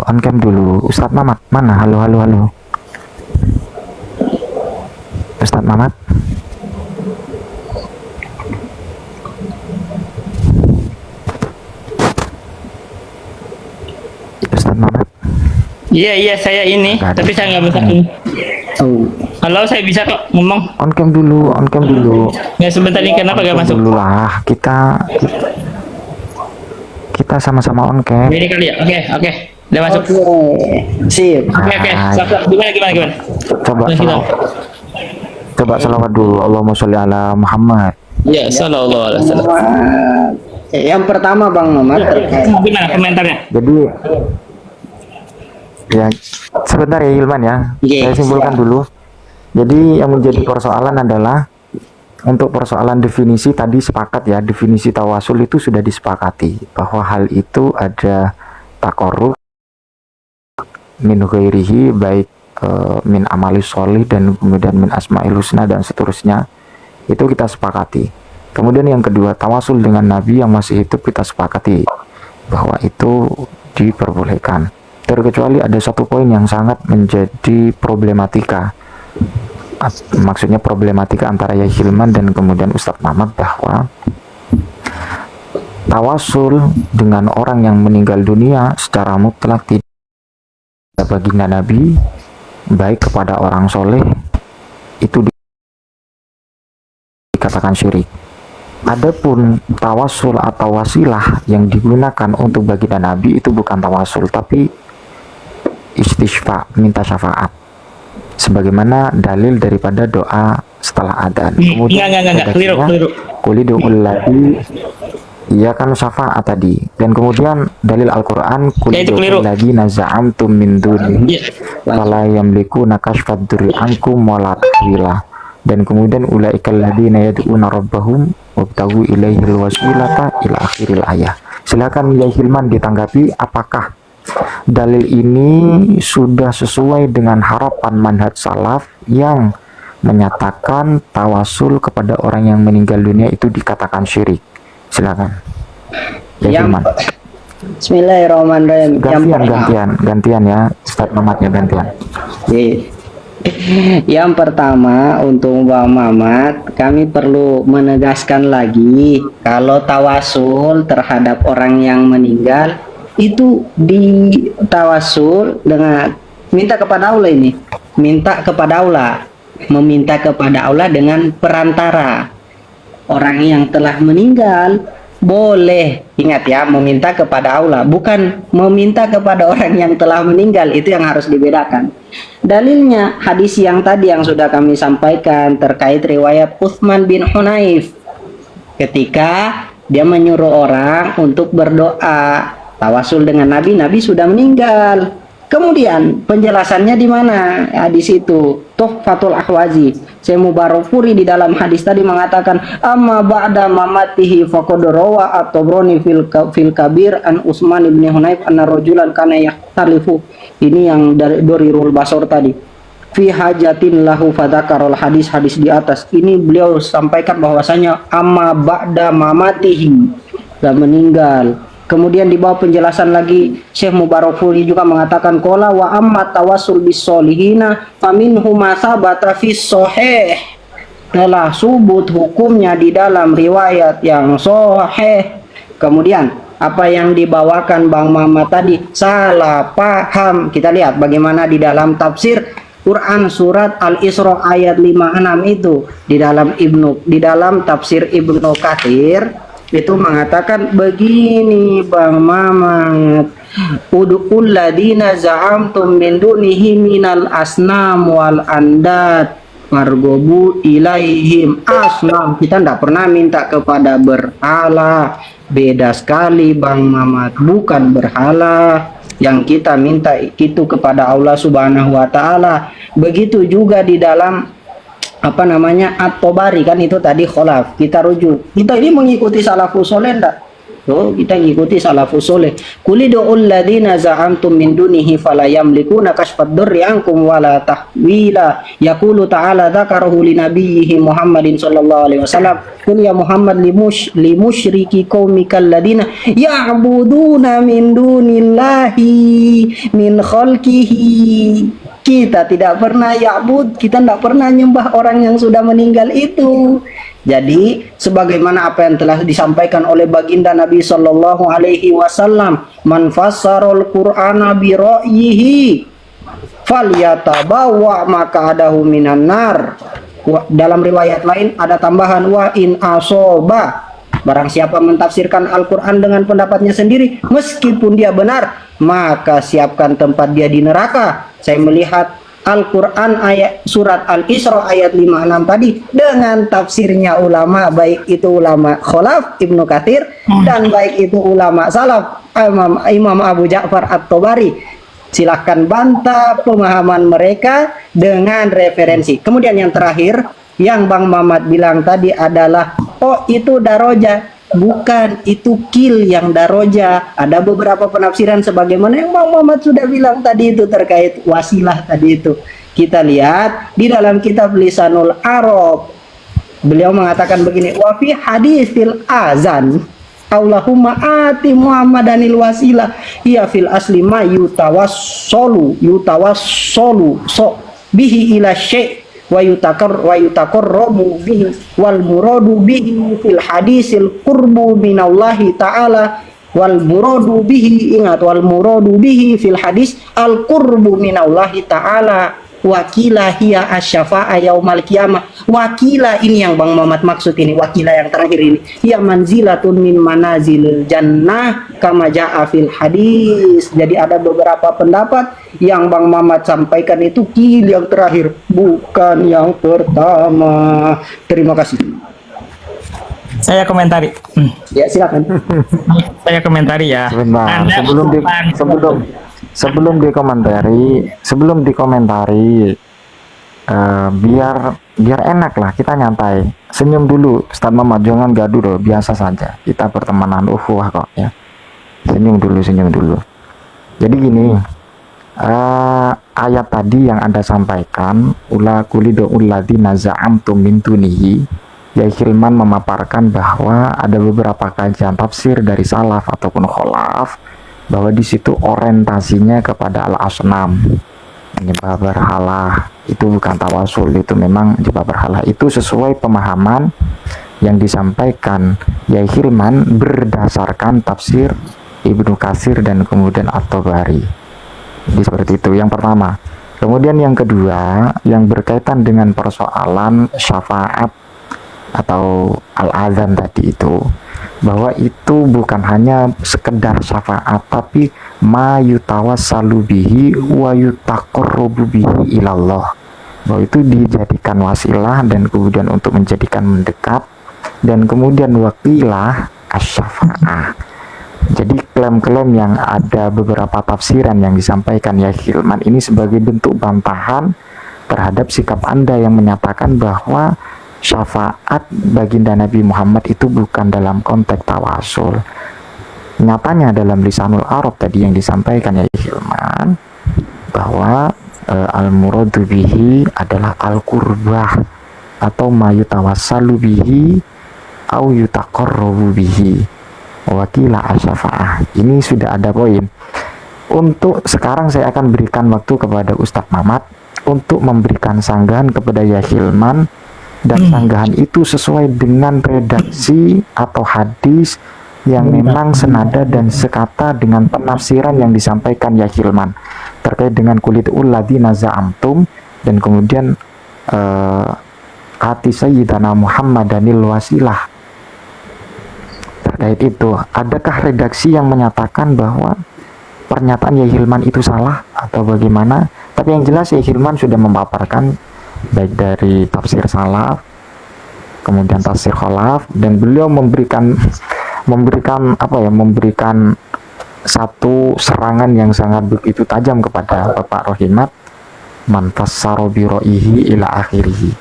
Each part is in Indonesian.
on cam dulu. Ustadz Mamat, mana? Halo, halo, halo. Ustadz Mamat. Ustadz Mamat. Iya, saya ini, tapi saya nggak bisa. Oh. Kalau saya bisa kok ngomong. On cam dulu, on cam dulu. Ya sebentar ini kenapa gak masuk? Dulu lah, kita sama-sama on cam. Ini kali ya. Oke. Udah masuk. Sip. Oke. Gimana? Coba salawat dulu. Allahumma sholli ala Muhammad. Ya, sallallahu alaihi wasallam. Yang pertama Bang Mamat terkait Gimana komentarnya? Jadi ya sebentar ya Hilman ya. Saya simpulkan dulu. Jadi yang menjadi persoalan adalah untuk persoalan definisi tadi sepakat ya, definisi tawasul itu sudah disepakati bahwa hal itu ada takorrub min ghairihi, baik min amali sholih dan kemudian min asma'il husna dan seterusnya, itu kita sepakati. Kemudian yang kedua, tawasul dengan nabi yang masih hidup kita sepakati bahwa itu diperbolehkan, terkecuali ada satu poin yang sangat menjadi problematika. Maksudnya problematika antara Yai Hilman dan kemudian Ustadz Mamat, bahwa tawasul dengan orang yang meninggal dunia secara mutlak tidak baginda Nabi, baik kepada orang soleh, itu dikatakan syirik. Adapun tawasul atau wasilah yang digunakan untuk baginda Nabi itu bukan tawasul, tapi istisfa, minta syafaat, sebagaimana dalil daripada doa setelah adzan. Kemudian Enggak, keliru. Qulidul ladzi, iya kan syafaat tadi. Dan kemudian dalil Al-Qur'an, qulidul ladzina za'amtum min dunihi wala yamlikuna kashfad durri ankum wala tahwila. Dan kemudian ulaikal ladzina yad'una rabbahum wabtagu ilaihil wasilata ila akhiril ayah. Silakan Yai Hilman ditanggapi, apakah dalil ini sudah sesuai dengan harapan manhaj salaf yang menyatakan tawasul kepada orang yang meninggal dunia itu dikatakan syirik? Silakan Yai Hilman. Bismillahirrahmanirrahim. Gantian ya, Ustadz Mamat ya, gantian. Yang pertama, untuk Bang Mamat, kami perlu menegaskan lagi kalau tawasul terhadap orang yang meninggal itu di tawasul dengan minta kepada Allah, ini minta kepada Allah, meminta kepada Allah dengan perantara orang yang telah meninggal. Boleh, ingat ya, meminta kepada Allah, bukan meminta kepada orang yang telah meninggal. Itu yang harus dibedakan. Dalilnya hadis yang tadi yang sudah kami sampaikan terkait riwayat Utsman bin Hunayf, ketika dia menyuruh orang untuk berdoa tawasul dengan Nabi. Nabi sudah meninggal. Kemudian penjelasannya di mana? Hadis itu Tuhfatul Ahwazi. Syekh Mubarakfuri di dalam hadis tadi mengatakan, amma ba'da mamatihi faqad rawa at-Tabrani fil kabir an Utsman bin Hunayf anna rajulan kana yahtalifu. Ini yang dari Dorirul Basor tadi. Fi hajatin lahu fadzakarul hadis di atas. Ini beliau sampaikan bahwasanya amma ba'da mamatihi, sudah meninggal. Kemudian di bawah penjelasan lagi Syekh Mubarakfuri juga mengatakan qala wa amma tawassul bis solihina faminhu ma sabata fis sahih, telah subut hukumnya di dalam riwayat yang sahih. Kemudian apa yang dibawakan Bang Mamat tadi salah paham. Kita lihat bagaimana di dalam tafsir Quran surat Al-Isra ayat 56 itu di dalam tafsir Ibnu Katsir itu mengatakan begini Bang Mamat, udukul ladina za'amtum min dunihi minal asnam wal andad margobu ilaihim asnam. Kita tidak pernah minta kepada berhala. Beda sekali Bang Mamat, bukan berhala yang kita minta itu kepada Allah Subhanahu wa taala. Begitu juga di dalam At-Tabari kan itu tadi kholaf. Kita rujuk. Kita ini mengikuti salafus soleh enggak? Oh, kita ngikuti salafus soleh. Qulidul ladzina za'amtum min dunihi fala yamlikuna kashfad durri ankum wala tahwila. Yaqulu ta'ala dzakarahu li nabiyhi Muhammadin sallallahu alaihi wasallam. Qul ya Muhammad li musyriki qaumikal ladzina ya'buduna min dunillahi min khalqihi. Kita tidak pernah ya'bud, kita tidak pernah nyembah orang yang sudah meninggal itu. Jadi sebagaimana apa yang telah disampaikan oleh baginda Nabi Shallallahu Alaihi Wasallam, man fassarul Qur'ana bi ra'yihi falyatabawa maq'adahu minan nar. Dalam riwayat lain ada tambahan wa in asoba. Barang siapa mentafsirkan Al-Quran dengan pendapatnya sendiri, meskipun dia benar, maka siapkan tempat dia di neraka. Saya melihat Al-Quran ayat surat Al-Isra ayat 56 tadi dengan tafsirnya ulama, baik itu ulama Khalaf Ibnu Katsir dan baik itu ulama Salaf Imam Abu Ja'far At-Tabari. Silahkan bantah pemahaman mereka dengan referensi. Kemudian yang terakhir yang Bang Mamat bilang tadi adalah oh itu daroja. Bukan, itu kil yang daroja. Ada beberapa penafsiran sebagaimana yang Bang Muhammad sudah bilang tadi itu terkait wasilah tadi itu. Kita lihat di dalam kitab Lisanul Arab. Beliau mengatakan begini, wa fi haditsil azan Allahumma ati Muhammadanil wasilah hiya fil asli ma yutawassolu so bihi ila syai' wa yutakarramu bihi wal muradu bihi fil hadisil qurbu minallahi ta'ala wal muradu bihi, ingat, wal muradu bihi fil hadis al qurbu minallahi ta'ala wakila hiya asyafa'a yaumal qiyamah. Wakila ini yang Bang Muhammad maksud ini, wakila yang terakhir ini, hiya manzilatun min manazilil jannah kama ja'a fil hadis. Jadi ada beberapa pendapat yang Bang Muhammad sampaikan itu kil yang terakhir, bukan yang pertama. Terima kasih. Saya komentari. Ya, silakan. Saya komentari ya. Sebentar, Anda sebelum dikomentari, biar enak lah, kita nyantai, senyum dulu Ustaz Muhammad, jangan gaduh loh, biasa saja, kita pertemanan ukhuwah kok ya. Senyum dulu. Jadi gini, ayat tadi yang Anda sampaikan, ula kulido ulladzina za'amtum min dunihi, ya Hilman memaparkan bahwa ada beberapa kajian tafsir dari salaf ataupun kholaf bahwa di situ orientasinya kepada al-asnam, menyembah berhala. Itu bukan tawasul, itu memang menyembah berhala. Itu sesuai pemahaman yang disampaikan Yai Hilman berdasarkan tafsir Ibnu Katsir dan kemudian At-Tabari. Jadi seperti itu yang pertama. Kemudian yang kedua, yang berkaitan dengan persoalan syafaat atau al-azan tadi itu, bahwa itu bukan hanya sekedar syafaat, tapi ma yutawassalu bihi wa yutaqarrabu bihi ilallah, bahwa itu dijadikan wasilah dan kemudian untuk menjadikan mendekat, dan kemudian wakilah asy-syafa'ah. Jadi klaim-klaim yang ada beberapa tafsiran yang disampaikan ya Hilman ini sebagai bentuk bantahan terhadap sikap Anda yang menyatakan bahwa syafaat baginda Nabi Muhammad itu bukan dalam konteks tawasul. Nyatanya dalam Lisanul Arab tadi yang disampaikan ya Hilman, bahwa al-muradu bihi adalah al-qurbah atau ma yutawassalu bihi au yutaqarrabu bihi wakila asyafaah. Ini sudah ada poin. Untuk sekarang saya akan berikan waktu kepada Ustadz Mamat untuk memberikan sanggahan kepada ya Hilman, dan sanggahan itu sesuai dengan redaksi atau hadis yang memang senada dan sekata dengan penafsiran yang disampaikan ya Hilman terkait dengan kulidul ladzina za'amtum dan kemudian ati sayyidana Muhammadanil wasilah. Terkait itu, adakah redaksi yang menyatakan bahwa pernyataan ya Hilman itu salah atau bagaimana? Tapi yang jelas ya Hilman sudah memaparkan baik dari tafsir salaf, kemudian tafsir kholaf, dan beliau memberikan satu serangan yang sangat begitu tajam kepada Bapak Rohimat, man fassara bi ra'yihi ila akhirih,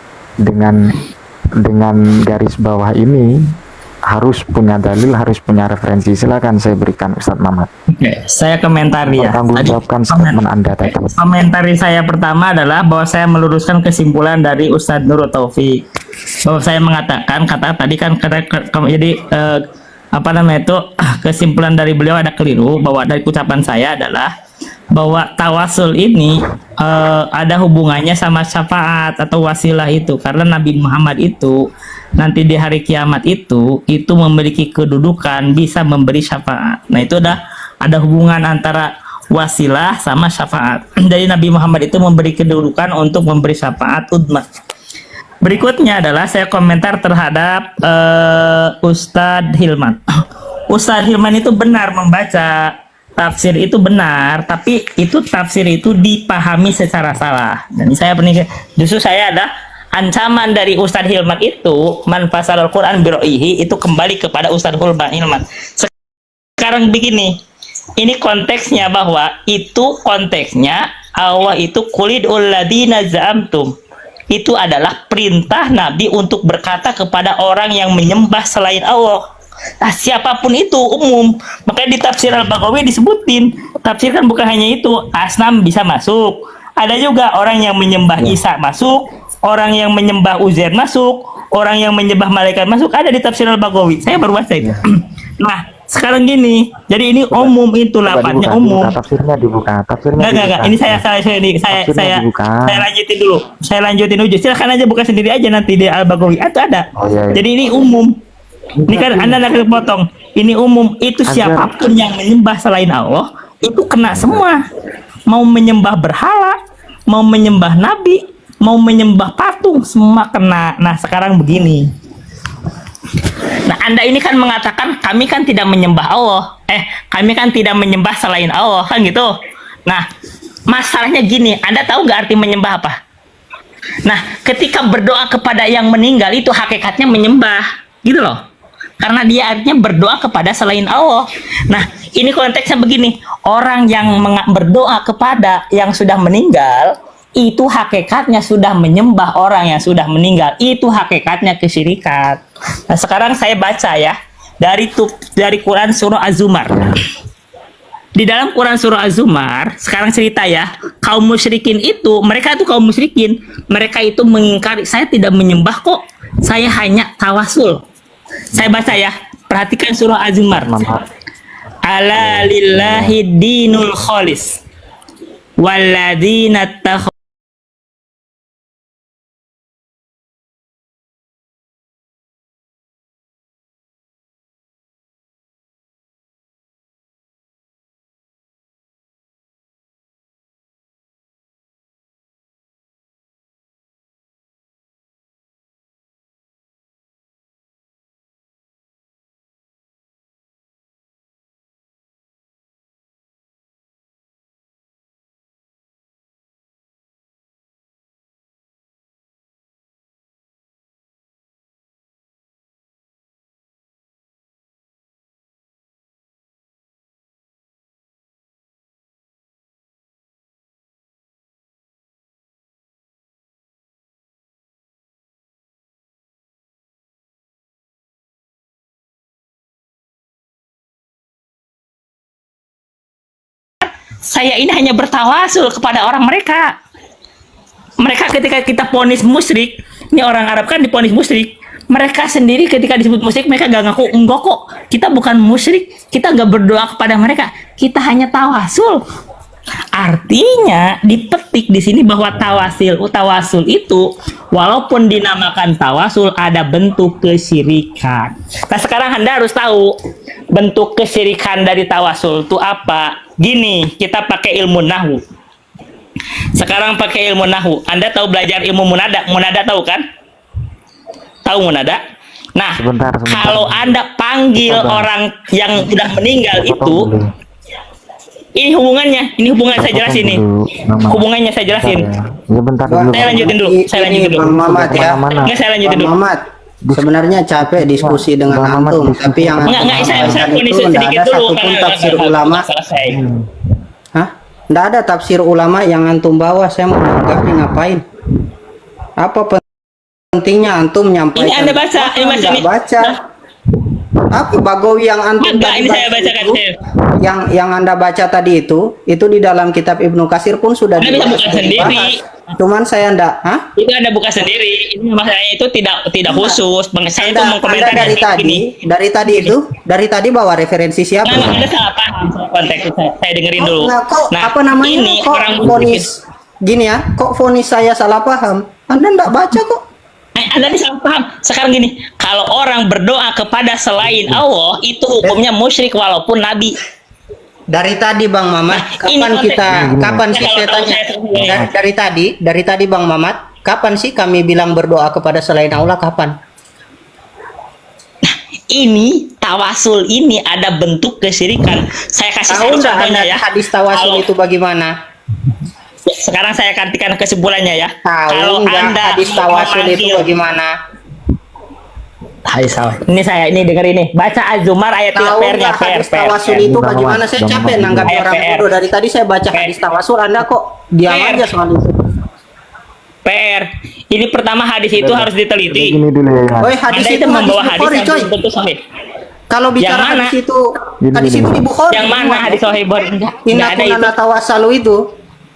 dengan garis bawah ini harus punya dalil, harus punya referensi. Silakan saya berikan Ustadz Mamat. Oke, saya komentari ya. Tanggung Tadi jawabkan statement Anda tadi. komentari saya pertama adalah bahwa saya meluruskan kesimpulan dari Ustadz Nurul Taufik. Bahwa saya mengatakan tadi kan jadi apa namanya itu kesimpulan dari beliau ada keliru, bahwa dari ucapan saya adalah bahwa tawasul ini ada hubungannya sama syafaat atau wasilah itu, karena Nabi Muhammad itu nanti di hari kiamat itu memiliki kedudukan bisa memberi syafaat. Nah, itu ada hubungan antara wasilah sama syafaat. Dari Nabi Muhammad itu memberi kedudukan untuk memberi syafaat udma. Berikutnya adalah saya komentar terhadap Ustadz Hilman. Ustadz Hilman itu benar membaca tafsir itu benar, tapi itu tafsir itu dipahami secara salah. Dan justru saya ada ancaman dari Ustadz Hilman itu, man fasal Al-Quran biro'ihi, itu kembali kepada Ustadz Hilman. Sekarang begini, ini konteksnya bahwa itu konteksnya Allah itu kulidul ladina za'amtum. Itu adalah perintah Nabi untuk berkata kepada orang yang menyembah selain Allah. Nah, siapapun itu umum. Makanya di tafsir Al-Baghawi disebutin, tafsir kan bukan hanya itu, asnam bisa masuk. Ada juga orang yang menyembah Isa masuk, orang yang menyembah Uzair masuk, orang yang menyembah malaikat masuk, ada di tafsir Al-Baghawi. Saya baru baca itu. Nah, sekarang gini, jadi ini umum, itu lapatnya umum. Tafsirnya dibuka. Enggak. Ini saya lanjutin dulu. Saya lanjutin dulu. Silakan aja buka sendiri aja nanti di Al-Baghawi. Itu ada. Oh, iya. Jadi ini umum. Ini kan Anda nak potong. Ini umum, itu siapapun yang menyembah selain Allah itu kena semua. Mau menyembah berhala, mau menyembah nabi, mau menyembah patung, semua kena. Nah, sekarang begini. Nah, Anda ini kan mengatakan kami kan tidak menyembah Allah. Kami kan tidak menyembah selain Allah, kan gitu. Nah, masalahnya gini, Anda tahu nggak arti menyembah apa? Nah, ketika berdoa kepada yang meninggal itu hakikatnya menyembah, gitu loh. Karena dia artinya berdoa kepada selain Allah. Nah, ini konteksnya begini, orang yang berdoa kepada yang sudah meninggal itu hakikatnya sudah menyembah orang yang sudah meninggal. Itu hakikatnya kesyirikan. Nah, sekarang saya baca ya dari Quran surah Az-Zumar. Di dalam Quran surah Az-Zumar sekarang cerita ya, kaum musyrikin itu, mereka itu kaum musyrikin, mereka itu mengingkari, saya tidak menyembah kok, saya hanya tawasul. Saya baca ya, perhatikan surah Az-Zumar. Ala lillahi dinul khalis walladzina saya ini hanya bertawasul kepada orang mereka. Mereka ketika kita ponis musyrik, ini orang Arab kan diponis musyrik. Mereka sendiri ketika disebut musyrik, mereka gak ngaku, enggak kok, kita bukan musyrik, kita gak berdoa kepada mereka, kita hanya tawasul. Artinya dipetik di sini bahwa tawasul itu walaupun dinamakan tawasul ada bentuk kesyirikan. Nah, sekarang Anda harus tahu bentuk kesyirikan dari tawasul itu apa. Gini, kita pakai ilmu nahwu. Sekarang pakai ilmu nahwu. Anda tahu belajar ilmu munada? Munada tahu kan? Tahu munada? Nah, sebentar. Kalau Anda panggil orang yang sudah meninggal itu, ini hubungannya, saya jelasin nih. Hubungannya saya jelasin. Ya, bentar dulu. Saya lanjutin dulu. Bang Mamat ya. Enggak, saya lanjutin dulu. Mamat, sebenarnya capek diskusi dengan antum, tapi yang enggak, saya ponis sedikit dulu karena tafsir ulama. Hah? Enggak ada tafsir ulama yang antum bawa, saya mau ngapain? Apa pentingnya antum nyampaikan? Ini Anda baca, ini baca. apa Bagawi yang antum Enggak, tadi ini saya baca bacakan. itu, yang Anda baca tadi itu di dalam kitab Ibnu Katsir pun sudah Anda bisa buka sendiri. Cuman saya enggak, hah? Itu Anda buka sendiri. Ini masalahnya itu tidak khusus. Saya itu Anda mengkomentari dari tadi, dari tadi bawa referensi siapa? Nah, Anda salah paham soal konteks. Saya dengerin dulu. Nah, kok Nah, apa namanya? ini Kok orang vonis gini ya? Kok vonis saya salah paham? Anda enggak baca kok. Anda salah paham. Sekarang gini, kalau orang berdoa kepada selain Allah, itu hukumnya musyrik walaupun nabi. Dari tadi Bang Mamat, kapan sih saya tanya? Dari tadi Bang Mamat, kapan sih kami bilang berdoa kepada selain Allah kapan? Ini tawasul ini ada bentuk kesyirikan. Saya kasih Tahu satu nggak contohnya Anda ya. hadis tawasul Kalau- itu bagaimana? Sekarang saya gantikan kesimpulannya ya. Tahu nggak hadis tawasul itu bagaimana? Ini saya ini denger ini. Baca Az-Zumar ayat 3 Tahu PR-nya, nggak hadis tawasul itu Bang bagaimana? Mamat, Saya Bang capek Mamat. nanggapi orang PR. bodoh. Dari tadi saya baca hadis tawasul, Anda kok diam PR. aja soal itu. PR. Ini pertama hadis itu harus diteliti. Gini dulu ya. Woi, hadis Anda itu itu membawa hadis Bukhari, yang coy. belum tentu sahih. Kalau bicara Yang mana? hadis itu, Gini, hadis gini. itu di Bukhari. Yang mana hadis sahih Bukhari? Nggak Inna ada itu. kunana tawasalu itu.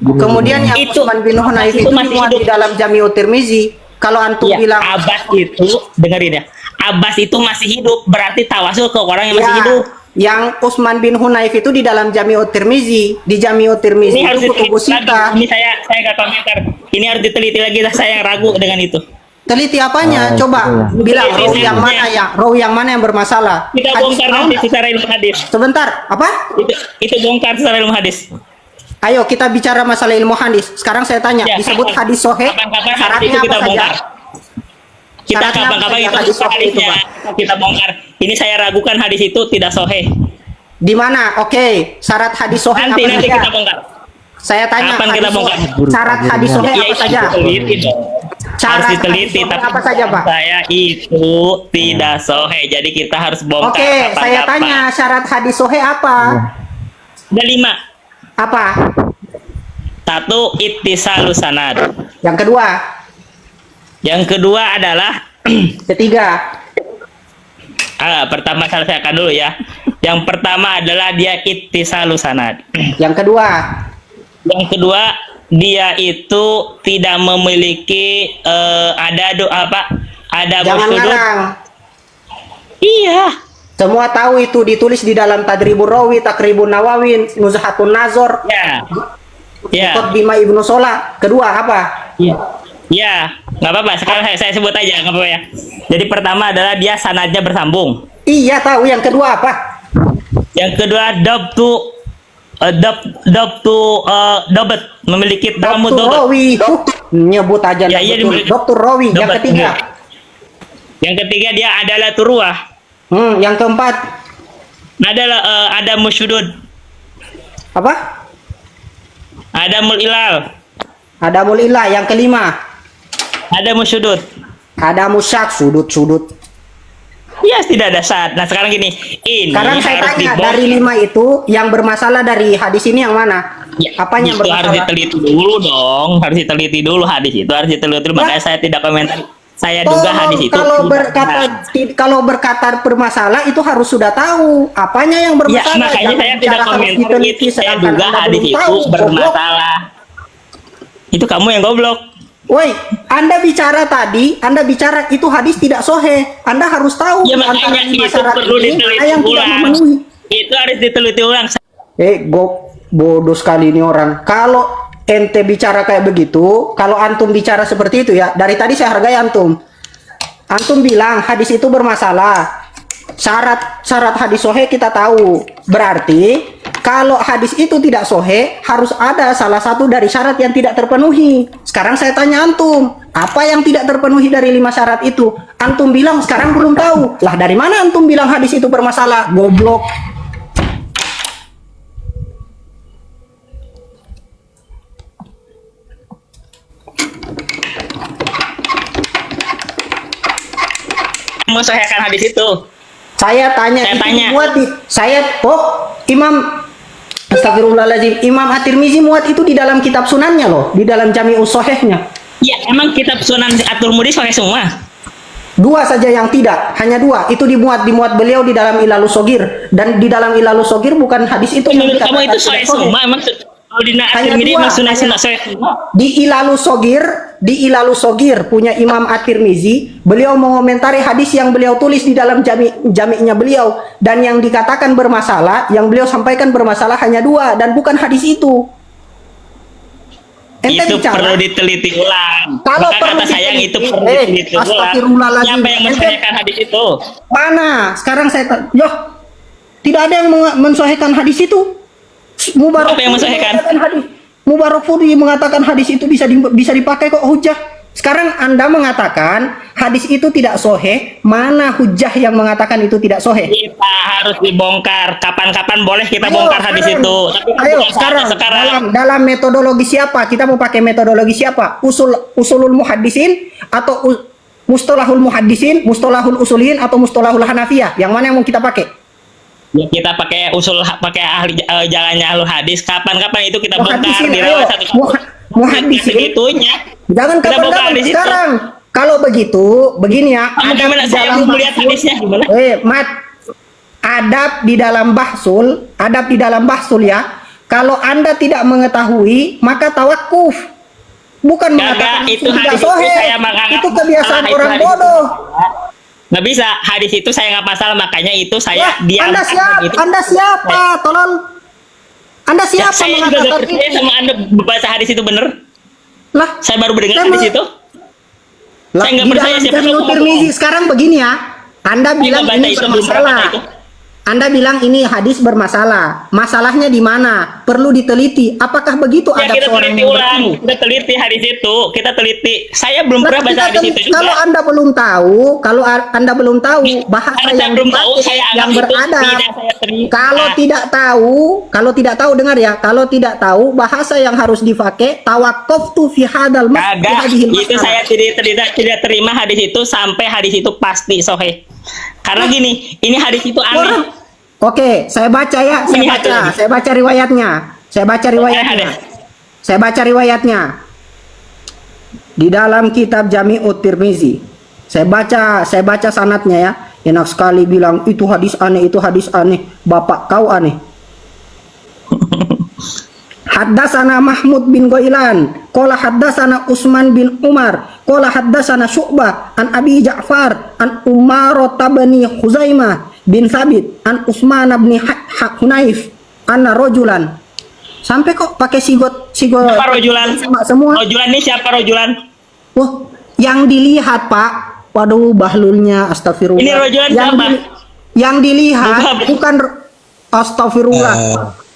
Kemudian yang Itu- Utsman bin Hunayf itu itu masih dimuat hidup. di dalam Jami'ut Tirmizi. Kalau antum Ya, bilang Abbas itu dengerin ya. Abbas itu masih hidup, berarti tawasul ke orang yang masih ya, hidup. yang Utsman bin Hunayf itu di dalam Jami'ut Tirmizi. Di Jami'ut Tirmizi Ini harus itu kutubus diteliti sita. lagi. Ini saya nggak komentar. Ini harus diteliti lagi. Saya yang ragu dengan itu. Teliti apanya? Oh, Coba itu bilang Teliti rawi yang sanadnya. mana ya? Rawi yang mana yang bermasalah? Kita Hadis bongkar tahu nanti nggak? secara ilmu hadis. Sebentar, apa? Itu bongkar secara ilmu hadis. Ayo kita bicara masalah ilmu hadis. Sekarang saya tanya, Ya, disebut kapan? hadis sahih, Kapan-kapan hadis syaratnya itu apa kita saja? bongkar. Kita Syaratnya apa kapan-kapan saja itu hadis sahih itu, hadisnya kita bongkar. Ini saya ragukan hadis itu tidak sahih. Di mana? Oke, syarat hadis sahih Nanti apa saja? kita bongkar. Saya tanya, Kapan kita hadis bongkar? sahih- syarat hadis sahih Iya, apa itu saja? diteliti dong. Syarat Harus diteliti, hadis sahih tapi apa saja, Pak? saya itu tidak sahih. Jadi kita harus bongkar. Oke, saya kapan-kapan. tanya syarat hadis sahih apa? Ada 5. Apa? 1, ittisalus sanad. Yang kedua, Yang kedua adalah ketiga, pertama saya akan dulu ya. Yang pertama adalah dia ittisalus sanad. yang kedua, Yang kedua dia itu tidak memiliki ada jangan sudut. ngarang. Iya. Semua tahu itu ditulis di dalam Tadribur Rawi, Takribun Nawawin, Nuzhatun Nazor, Ya. Ya. Bima Ibnu Sola. Kedua apa? Ya. Ya, nggak apa-apa. Sekarang saya sebut aja, nggak apa-apa ya. Jadi pertama adalah dia sanadnya bersambung. Iya tahu. Yang kedua apa? Yang kedua dobet memiliki tamu Dokter dobet. Rawi. Nyebut aja Ya, lah iya, betul. di- Dokter Rawi. Yang Dobet, ketiga. iya. Yang ketiga dia adalah turuah. Yang keempat Adalah ada musyudud, apa? ada mulilal, Ada mulillah. Yang kelima ada musyudud. ada musyak, sudut-sudut. Ya tidak ada saat. Nah sekarang gini, ini Sekarang saya harus tanya, dibongkar. dari 5 itu yang bermasalah dari hadis ini yang mana? Ya, Apanya yang itu harus bermasalah? diteliti dulu dong, harus diteliti dulu hadis itu harus diteliti dulu. Makanya saya tidak komentar. Saya duga hadis itu Kalau tidak benar. kalau berkata bermasalah itu harus sudah tahu apanya yang Ya bermasalah. makanya Jangan saya tidak bicara harus komentar diteliti, itu. Saya sedangkan duga Anda hadis belum itu tahu, goblok. bermasalah. Itu kamu yang goblok. Woi, Anda bicara tadi, Anda bicara itu hadis tidak sohe. Anda harus tahu Ya antara makanya 5 itu syarat perlu ini mana diteliti yang tidak ulang. memenuhi. Itu harus diteliti ulang. Bodoh sekali ini orang. Kalau ente bicara kayak begitu, kalau antum bicara seperti itu ya, dari tadi saya hargai antum. Antum bilang hadis itu bermasalah. Syarat hadis sohe kita tahu. Berarti kalau hadis itu tidak sohe, harus ada salah satu dari syarat yang tidak terpenuhi. Sekarang saya tanya antum, apa yang tidak terpenuhi dari 5 syarat itu? Antum bilang sekarang belum tahu. Lah dari mana antum bilang hadis itu bermasalah? Goblok. Mensahihkan hadis itu. Saya tanya, Saya itu tanya. dimuat di Imam Astagfirullahaladzim, Imam At-Tirmizi muat itu di dalam kitab sunannya loh, di dalam Jami'us Shahihnya. Ya emang kitab Sunan At-Tirmidzi sahih semua. Dua saja yang tidak, hanya dua. Itu dimuat beliau di dalam Ilalus Shogir, dan di dalam Ilalus Shogir bukan hadis itu. Menurut yang kamu itu dikatakan sahih tidak sahih. semua emang kalau di Hanya At-Tirmidzi dua, emang sunnah sahih semua. Di Ilalus Shogir punya Imam At-Tirmidzi, beliau mengomentari hadis yang beliau tulis di dalam jami'nya beliau, dan yang dikatakan bermasalah, yang beliau sampaikan bermasalah hanya dua, dan bukan hadis itu. Ente Itu bicara, perlu diteliti ulang. Kalau Maka perlu kata saya yang itu perlu diteliti. diteliti ulang. Astagfirullahaladzim. Siapa yang mensahihkan hadis itu? mana? Sekarang saya tidak ada yang mensahihkan hadis itu. Mubarak Siapa yang mensahihkan? Mubarak Furi mengatakan hadis itu bisa dipakai kok hujah. Sekarang Anda mengatakan hadis itu tidak soheh. Mana hujah yang mengatakan itu tidak soheh? Kita harus dibongkar. Kapan-kapan boleh kita Ayo, bongkar hadis sekarang. itu. Tapi kan Ayo bukan saatnya sekarang dalam metodologi siapa? Kita mau pakai metodologi siapa? Usulul muhaddisin atau mustalahul muhaddisin, mustalahul usulin atau mustalahul hanafiyah? Yang mana yang mau kita pakai? Ya, kita pakai pakai ahli jalannya ahli hadis. Kapan-kapan itu kita bongkar Muhaddisin, di ayo. satu Muhaddisin. Segitunya. Jangan Kita bongkar kapan-kapan di situ. sekarang. Kalau begitu, begini ya. Kamu gimana? Saya belum melihat hadisnya gimana? Mat, adab di dalam bahsul ya. Kalau Anda tidak mengetahui, maka tawakuf. Bukan mengatakan itu tidak hadis itu soheh. saya menganggap Itu kebiasaan salah, itu orang hadis bodoh. Nggak bisa, hadis itu saya nggak masalah, makanya itu saya Wah, diam. Anda siapa? Gitu. Anda siapa? Tolong. Anda Ya, siapa saya juga nggak mengatakan percaya itu? sama Anda baca hadis itu bener. Lah, Saya baru mendengar Saya hadis me- itu. lah, Saya nggak di percaya dalam siapa Jami'ut yang Tirmizi ngomong. sekarang begini ya. Anda Saya bilang nggak baca ini itu, belum pernah bermasalah. baca itu. Anda bilang ini hadis bermasalah. Masalahnya di mana? Perlu diteliti. Apakah begitu Ya adab kita seorang teliti yang ulang, berilmu? kita teliti hadis itu, kita teliti. Saya belum Nah, pernah baca hadis itu juga. kalau Anda belum tahu, bahasa Karena saya yang belum tahu, dipakai saya yang anggap itu beradab. tidak saya terima. Kalau tidak tahu dengar ya. Kalau tidak tahu bahasa yang harus dipakai tawaqqaftu fi hadal Kagak, itu saya tidak terima hadis itu sampai hadis itu pasti sahih. Karena gini, ini hadis itu aneh. Oke, saya baca ya, Ini hadis. saya baca riwayatnya. Ada. Saya baca riwayatnya. Di dalam kitab Jami'ut Tirmizi. Saya baca sanadnya ya. Enak sekali bilang itu hadis aneh, itu hadis aneh. Bapak kau aneh. Haddasana Mahmud bin Ghailan, qala haddasana Utsman bin Umar, qala haddasana Syu'bah an Abi Ja'far an Umarah bin Khuzaimah bin Thabit an Utsman bin Hunayf anna rajulan. Sampai kok pakai sigot Siapa rojulan? semua. Rojulan ini siapa rojulan? Wah, yang dilihat Pak. Waduh, bahlulnya astagfirullah. Ini rojulan siapa? Yang dilihat Bukan. bukan astagfirullah.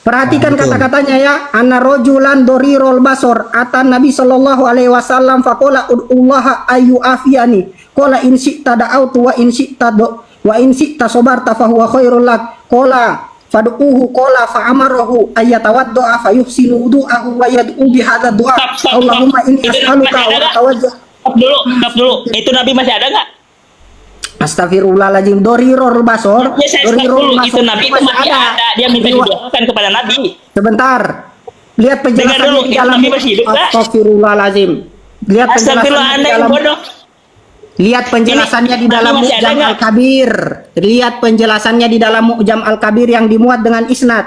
Perhatikan kata-katanya ya. Anna rojulan dorirol basor atan Nabi sallallahu alaihi wasallam faqala ud'ullaha ayu afiyani. Qala in syi'ta da'autu wa in syi'ta sabarta fa huwa khairul lak. Qala fad'uhu qala fa amarahu ayatawadda fa yuhsinu wudu'ahu wa yad'u bi hadha du'a. Stop. Allahumma inni Itu as'aluka masih ada wa nggak? atawajjah. Stop dulu. Itu Nabi masih ada nggak? Astagfirullahaladzim. Dorirol basor. Ya saya stop dulu. Itu Nabi itu masih ada. Dia minta didoakan kepada Nabi. Sebentar. Lihat Dengar dulu, penjelasannya di itu dalam Nabi masih hidup, Pak? Astagfirullahaladzim. Lihat Astagfirullah, penjelasannya di Anda yang dalam bodoh. Lihat penjelasannya di dalam Nabi masih ada Mu'jam nggak? Al-Kabir. Lihat penjelasannya di dalam Mu'jam Al-Kabir yang dimuat dengan isnad.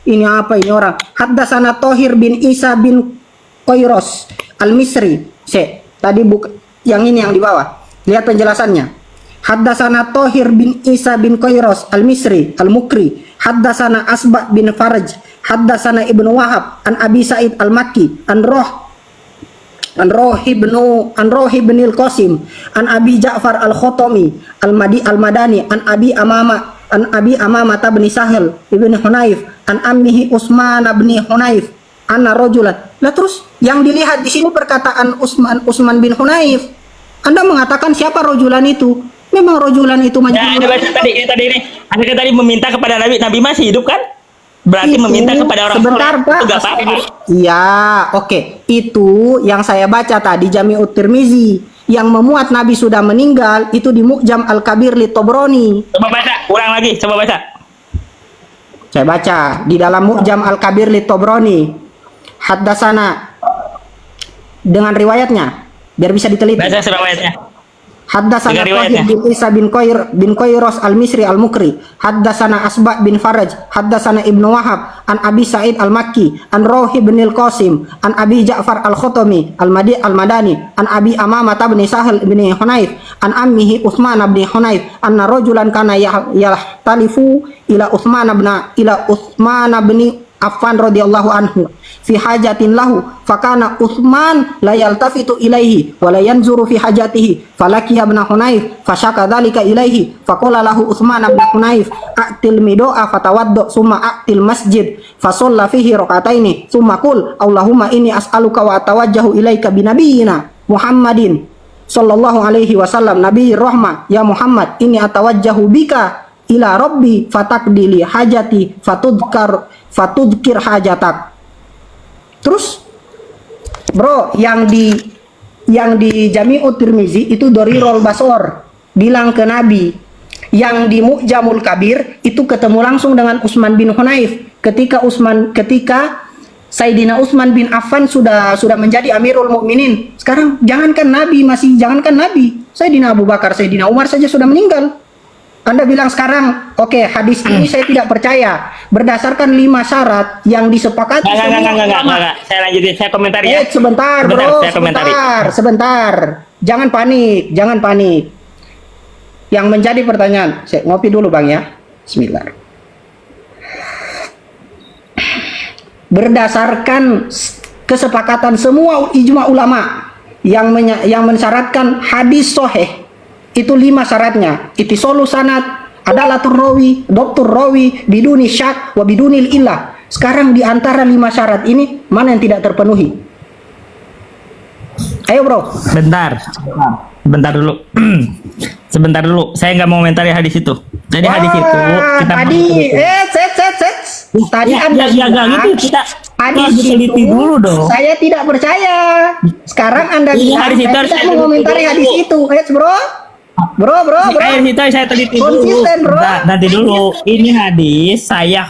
Ini apa ini orang? Haddasana Tohir bin Isa bin Qairos Al-Misri. Tadi yang ini yang di bawah. Lihat penjelasannya. Haddasana Tohir bin Isa bin Qairos Al-Misri Al-Mukri. Haddasana Asba bin Faraj. Haddasana Ibnu Wahab an Abi Sa'id Al-Makki an Rohi bin Al-Qasim an Abi Ja'far Al-Khotomi Al-Madani an Abi Amama bin Sahel ibn Hunayf an ammihi Utsman bin Hunayf anna rajulan. Lah terus yang dilihat di sini perkataan Utsman bin Hunayf. Anda mengatakan siapa rojulan itu? Memang rojulan itu Ya, majnun. Anda baca tadi ini. Anda kan tadi meminta kepada Nabi. Nabi masih hidup kan? Berarti Itu, meminta kepada orang sebentar soleh. Pak. Itu nggak apa-apa. Iya, oke. Itu yang saya baca tadi Jami'ut Tirmizi yang memuat Nabi sudah meninggal itu di Mu'jam Al-Kabir li Tobroni. Coba baca, ulang lagi, coba baca. Saya baca di dalam Mu'jam Al-Kabir li Tobroni. Haddasana dengan riwayatnya biar bisa diteliti. Baca riwayatnya. Haddatsana Tiga Tahir riwayatnya. bin Isa bin Qairos al-Misri al-Mukri, haddatsana Asba bin Faraj, haddatsana Ibnu Wahab an Abi Sa'id al-Makki, an Rawhi bin al-Qasim, an Abi Ja'far al-Khatami al-Madani, an Abi Amamah bin Sahal bin Hunayf, an ammihi Utsman bin Hunayf, anna rajulan kana yahtalifu ila Utsman bin Affan radhiyallahu anhu fi hajatin lahu fakana Utsman la yaltafitu ilaihi wa la yanzuru fi hajatihi falakiha ibn Hunayf fashaka dzalika ilaihi faqala lahu Utsman ibn Hunayf a'til mido'a fatawaddo summa a'til masjid fasalla fihi rakataini summa qul Allahumma inni as'aluka wa atawajjahu ilaika binabiyina Muhammadin sallallahu alaihi wasallam nabiyir rahmah ya Muhammad inni atawajjahu bika ila rabbi fatakdili hajati fatudkir hajatak. Terus bro, yang di Jami'ut Tirmizi itu Dorirul Basor bilang ke Nabi, yang di Mu'jamul Kabir itu ketemu langsung dengan Utsman bin Hunayf ketika Sayyidina Utsman bin Affan sudah menjadi Amirul Mukminin. Sekarang jangankan Nabi, Sayyidina Abu Bakar, Sayyidina Umar saja sudah meninggal. Anda bilang sekarang, oke, hadis ini saya tidak percaya berdasarkan 5 syarat yang disepakati semua ulama. Enggak. Saya lanjutin, saya komentari ya. Sebentar, bro, sebentar. Jangan panik. Yang menjadi pertanyaan, saya ngopi dulu bang ya. Bismillah. Berdasarkan kesepakatan semua ijma ulama yang mensyaratkan hadis sahih. Itu 5 syaratnya. Ittisalu sanad, adalatur rawi, doktur rawi, biduni syak, wa bidunil illah. Sekarang di antara 5 syarat ini mana yang tidak terpenuhi? Ayo bro. Bentar dulu. Sebentar dulu. Saya nggak mau komentari hadis itu. Jadi hadis itu kita Tadi Anda bilang gitu, kita hadis teliti itu dulu dong. saya tidak percaya. Sekarang Anda bilang hadis itu saya harus tidak saya mengomentari teliti hadis dulu. itu. Bro. Hadis itu saya teliti dulu. Konsisten, bro. Nanti dulu. Ini hadis saya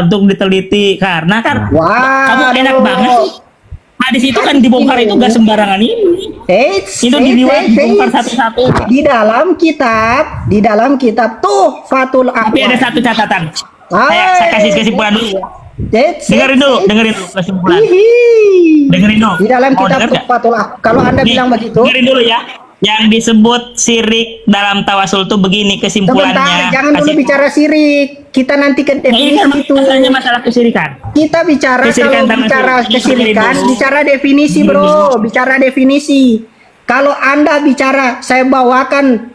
untuk diteliti karena kan kamu enak banget. Hadis itu kan dibongkar itu gak sembarangan ini. Itu dibongkar satu-satu. Di dalam kitab tuh Fatul Tapi ada satu catatan. Hai. Saya kasih kesimpulan dulu. Dengerin dulu kesimpulan. Dengerin dulu. Di dalam Mau kitab denger nggak? Tuhfatul Kalau Anda Nih, bilang begitu, dengerin dulu ya. Yang disebut syirik dalam tawasul tuh begini kesimpulannya. sebentar, jangan dulu bicara sirik. Kita nanti ke Nah, ini kan definisi itu. masalahnya masalah kesyirikan. Kita bicara Kesirikan kalau tangan bicara kiri. kesirikan, Dengerin dulu. bicara definisi bro, bicara definisi. Kalau Anda bicara, saya bawakan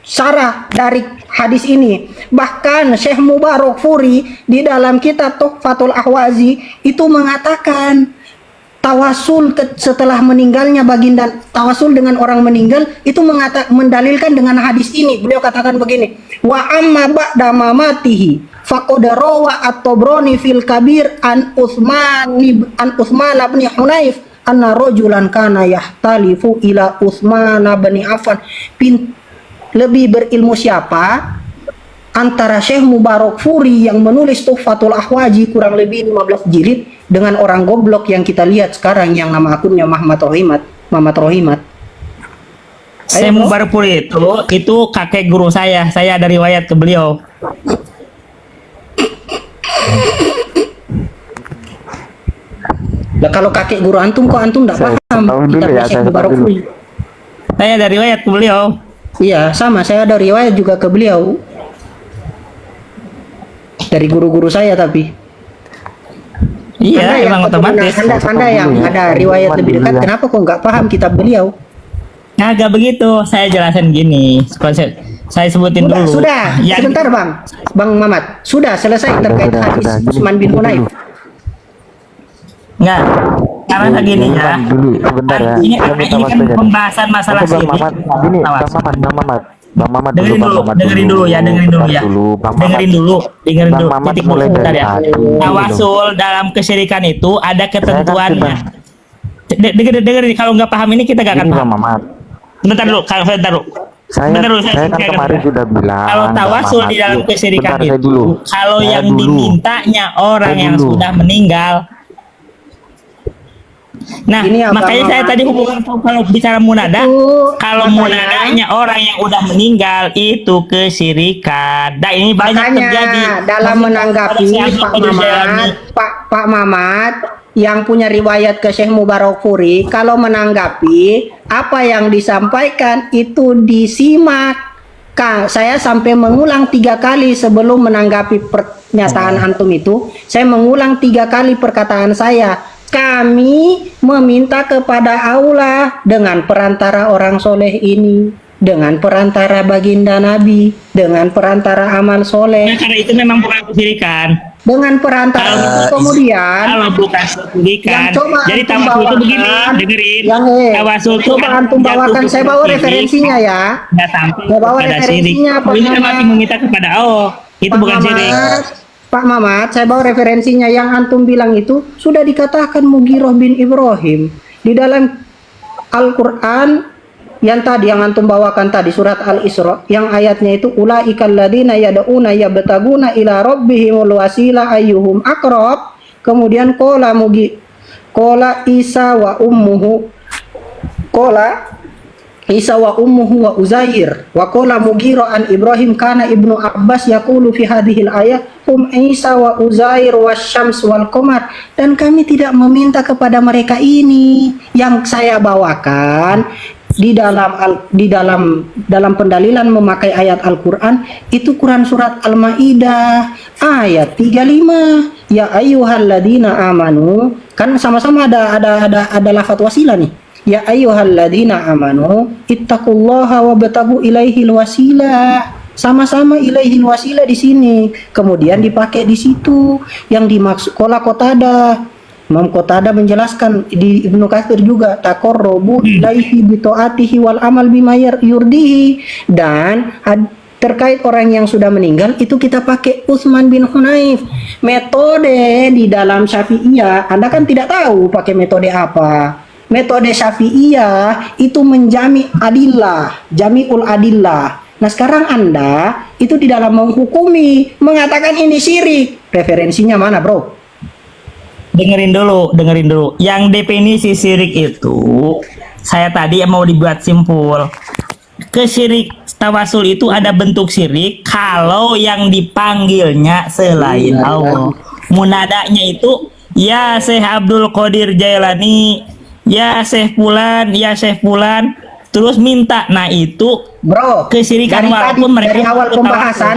syarah dari hadis ini. Bahkan Syekh Mubarak Furi di dalam kitab Tuhfatul Ahwazi itu mengatakan tawasul setelah meninggalnya baginda, tawasul dengan orang meninggal itu mendalilkan dengan hadis ini. Beliau katakan begini, wa amma ba'da mamatihi faqad rawa at-Tabrani fil Kabir an Utsman bin Hunayf anna rajulan kana yahtalifu ila Utsman bin Affan. Lebih berilmu siapa? Antara Syekh Mubarak Furi yang menulis Tuhfatul Ahwazi kurang lebih 15 jilid dengan orang goblok yang kita lihat sekarang yang nama akunnya Muhammad Rohimat. Saya Mubarak Furi itu kakek guru saya. Saya ada riwayat ke beliau. Nah, kalau kakek guru antum kok antum enggak Saya paham tahu dulu kitabnya ya, Syekh saya Mubarak tahu dulu. Furi. Saya ada riwayat ke beliau. Iya, sama, saya ada riwayat juga ke beliau. Dari guru-guru saya tapi. Iya, emang otomatis. Anda yang ada riwayat lebih dekat, kenapa kok nggak paham kitab beliau? Nah, agak begitu. Saya jelasin gini. Konsep saya sebutin dulu. Sudah. Sebentar Bang Mamat. Sudah selesai terkait hadis Utsman bin Hunayf. Enggak. Karena segini ya. Dulu sebentar ya. Ini Saya minta kan waktunya. pembahasan masalah Oke, Bang syirik. Mamat. Gini, Bang Mamat Dengerin dulu ya. Dengerin dulu ya. Dengerin dulu. Bang Mamat Titik mulai bentar dari ya. tadi. Tawasul dalam kesyirikan itu ada ketentuannya. Saya Dengerin, kalau nggak paham ini kita nggak akan Ini paham. Bang Mamat. Bentar dulu. Saya kan kemarin sudah bilang. Kalau Bang tawasul Mamat, di dalam yuk, kesyirikan bentar, saya itu, dulu. kalau Saya yang dulu. dimintanya orang Saya yang dulu. sudah meninggal, Nah, Ini apa, makanya saya Mama? tadi hubungan kalau bicara munada, Itu kalau makanya- munadanya orang yang udah meninggal itu kesyirikan. Dan ini banyak Makanya terjadi. dalam menanggapi Pada Pak Syekh Mamat, Pak Mamat yang punya riwayat ke Syekh Mubarak Furi, kalau menanggapi apa yang disampaikan itu disimak. Kak, saya sampai mengulang 3 kali sebelum menanggapi pernyataan antum itu. Saya mengulang 3 kali perkataan saya. Kami meminta kepada Allah dengan perantara orang soleh ini, dengan perantara baginda Nabi, dengan perantara amal soleh, Nah, karena itu memang bukan kesyirikan. dengan perantara itu kemudian Kalau bukan kesyirikan, yang coba jadi antum tawasul itu begini, bawakan, dengerin. yang Tawasul itu coba kan antum jatuh bawakan, ke saya bawa syirik, referensinya ya. nggak sampai Saya bawa kepada syirik. referensinya, Pak Ini kan Mamat. masih meminta kepada Allah. Itu Pak bukan syirik. Mamat, Pak Mamat, saya bawa referensinya yang antum bilang itu sudah dikatakan Mughirah bin Ibrahim di dalam Al-Quran yang tadi yang antum bawakan tadi surat Al-Isra yang ayatnya itu ulaikal ladina yad'una yabtaguna ila rabbihimul wasila ayyuhum aqrab, kemudian qala Isa wa ummuhu wa Uzair wa qala Mughirah an Ibrahim kana Ibnu Abbas yaqulu fi hadhil ayat hum Isa wa Uzair wasyams wal qamar, dan kami tidak meminta kepada mereka ini. Yang saya bawakan di dalam pendalilan memakai ayat Al-Qur'an itu Quran surat Al-Maidah ayat 35, ya ayyuhalladzina amanu, kan sama-sama ada lafaz wasilah nih. Ya ayyuhalladzina amanu ittaqullaha wabtagu ilaihil wasilah. Sama-sama ilaihil wasilah di sini. Kemudian dipakai di situ yang dimaksud qala Qatada. Imam Qatada menjelaskan di Ibnu Katsir juga taqarrubu ilaihi bi taatihi wal amal bima yurdihi, dan terkait orang yang sudah meninggal itu kita pakai Utsman bin Hunaif. Metode di dalam Syafi'iyah, Anda kan tidak tahu pakai metode apa. Metode Syafi'iyah itu menjami adillah, jami'ul adillah. Nah sekarang Anda itu di dalam menghukumi mengatakan ini syirik. Referensinya mana, bro? Dengerin dulu. Yang definisi syirik itu saya tadi mau dibuat simpul. Kesyirik tawasul itu ada bentuk syirik kalau yang dipanggilnya selain Allah. Munadanya itu ya Syekh Abdul Qadir Jailani, ya Syekh Fulan, ya Syekh Fulan, terus minta. Nah itu Bro, kesyirikan, walaupun mereka dari awal itu pembahasan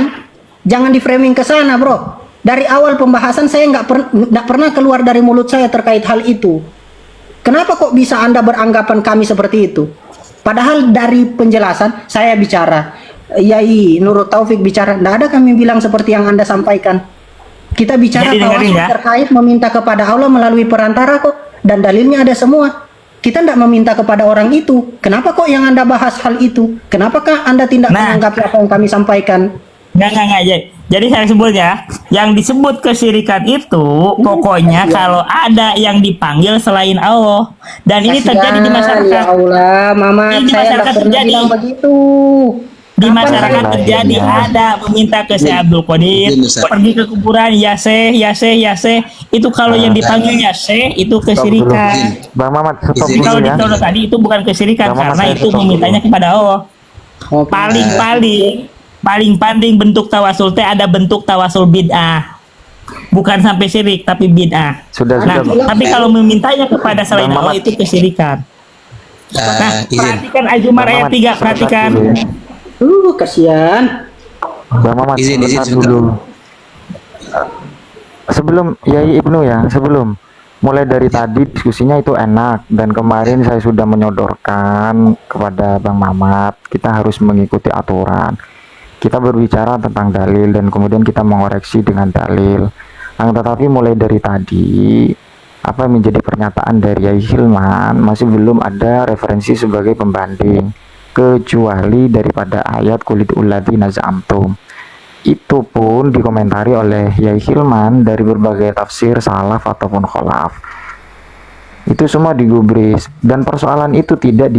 jangan di framing ke sana, bro. Dari awal pembahasan saya nggak pernah keluar dari mulut saya terkait hal itu. Kenapa kok bisa Anda beranggapan kami seperti itu? Padahal dari penjelasan saya bicara, Yai Nurul Taufik bicara, nggak ada kami bilang seperti yang Anda sampaikan. Kita bicara Jadi dengerin tawasul ya. terkait meminta kepada Allah melalui perantara kok, dan dalilnya ada semua. Kita tidak meminta kepada orang itu. Kenapa kok yang Anda bahas hal itu? Kenapakah Anda tidak Nah. menanggapi apa yang kami sampaikan? Enggak. Jadi saya sebutnya, yang disebut kesyirikan itu pokoknya kalau ada yang dipanggil selain Allah. Dan ini terjadi di masyarakat. Ya Allah, Mama, Ini di saya masyarakat tidak pernah terjadi. bilang begitu. Di Kapan masyarakat saya- terjadi ada meminta ke Syekh Abdul Qadir, Izin, Ustaz. pergi ke kuburan, ya Syekh. Itu kalau yang dipanggil ya Syekh itu kesyirikan. Bang Mamat, stop Izin. Kalau dulu di ya. tahun tadi itu bukan kesyirikan Bang Mamat, karena saya itu stop memintanya dulu. kepada Allah. Oke. Paling bentuk tawasul teh ada bentuk tawasul bid'ah. Bukan sampai syirik tapi bid'ah. Sudah, Nah, sudah. tapi kalau memintanya kepada selain Bang Allah Mamat. itu kesyirikan. Nah, Izin. perhatikan Al-Jumar Bang ayat Mamat, 3, sebentar perhatikan. dulu ya. Kasihan. Bang Mamat, Izin, sebentar sebentar. dulu. Sebelum Yai Ibnu ya, sebelum mulai dari tadi diskusinya itu enak, dan kemarin saya sudah menyodorkan kepada Bang Mamat kita harus mengikuti aturan. Kita berbicara tentang dalil dan kemudian kita mengoreksi dengan dalil. Tetapi mulai dari tadi apa yang menjadi pernyataan dari Yai Hilman masih belum ada referensi sebagai pembanding kecuali daripada ayat kulit uladzina za'amtum. Itu pun dikomentari oleh Yai Hilman dari berbagai tafsir salaf ataupun kholaf. Itu semua digubris dan persoalan itu tidak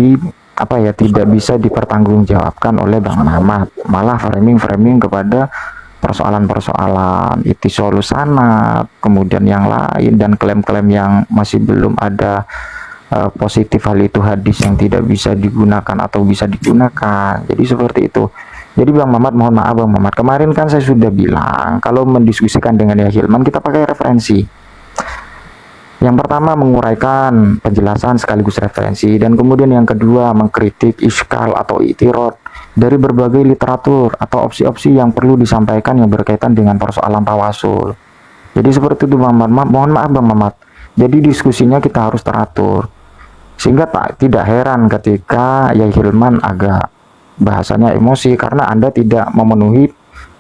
bisa dipertanggungjawabkan oleh Bang Mamat, malah framing kepada persoalan-persoalan itisolu sanad, kemudian yang lain, dan klaim-klaim yang masih belum ada positif hal itu hadis yang tidak bisa digunakan atau bisa digunakan. Jadi seperti itu. Jadi Bang Mamat, mohon maaf Bang Mamat, kemarin kan saya sudah bilang kalau mendiskusikan dengan Yahya Hilman kita pakai referensi. Yang pertama menguraikan penjelasan sekaligus referensi, dan kemudian yang kedua mengkritik iskal atau itirad dari berbagai literatur atau opsi-opsi yang perlu disampaikan yang berkaitan dengan persoalan tawasul. Jadi seperti itu Bang Mamat, mohon maaf Bang Mamat. Jadi diskusinya kita harus teratur, sehingga tidak heran ketika Yahya Hilman agak bahasanya emosi karena Anda tidak memenuhi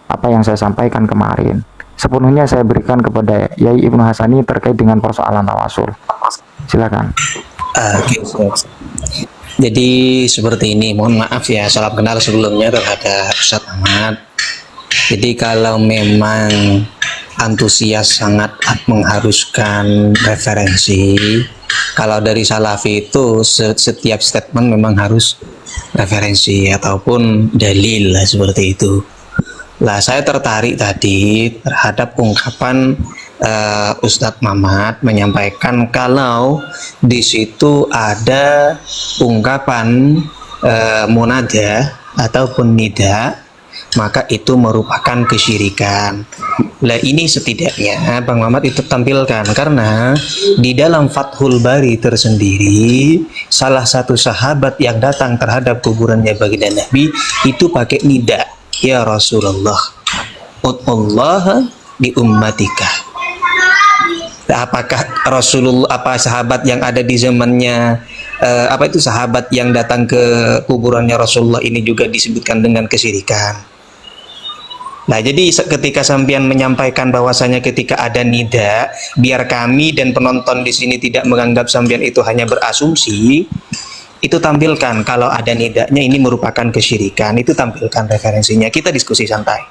apa yang saya sampaikan kemarin. Sepenuhnya saya berikan kepada Yai Ibnu Hasani terkait dengan persoalan tawasul. Silakan. Oke. Jadi seperti ini, mohon maaf ya, salam kenal sebelumnya terhadap Ustadz Ahmad. Jadi kalau memang antusias sangat mengharuskan referensi, kalau dari Salafi itu setiap statement memang harus referensi ataupun dalil lah, seperti itu. Lah saya tertarik tadi terhadap ungkapan Ustadz Mamat menyampaikan kalau di situ ada ungkapan munada ataupun nida, maka itu merupakan kesyirikan. Lah ini setidaknya Bang Mamat itu tampilkan karena di dalam Fathul Bari tersendiri salah satu sahabat yang datang terhadap kuburannya baginda Nabi itu pakai nida, ya Rasulullah, ud'ullaha di ummatika. Apakah Rasulullah, apa sahabat yang ada di zamannya sahabat yang datang ke kuburannya Rasulullah ini juga disebutkan dengan kesyirikan? Nah, jadi ketika sampean menyampaikan bahwasanya ketika ada nida, biar kami dan penonton di sini tidak menganggap sampean itu hanya berasumsi, itu tampilkan kalau ada nidanya ini merupakan kesyirikan, itu tampilkan referensinya, kita diskusi santai.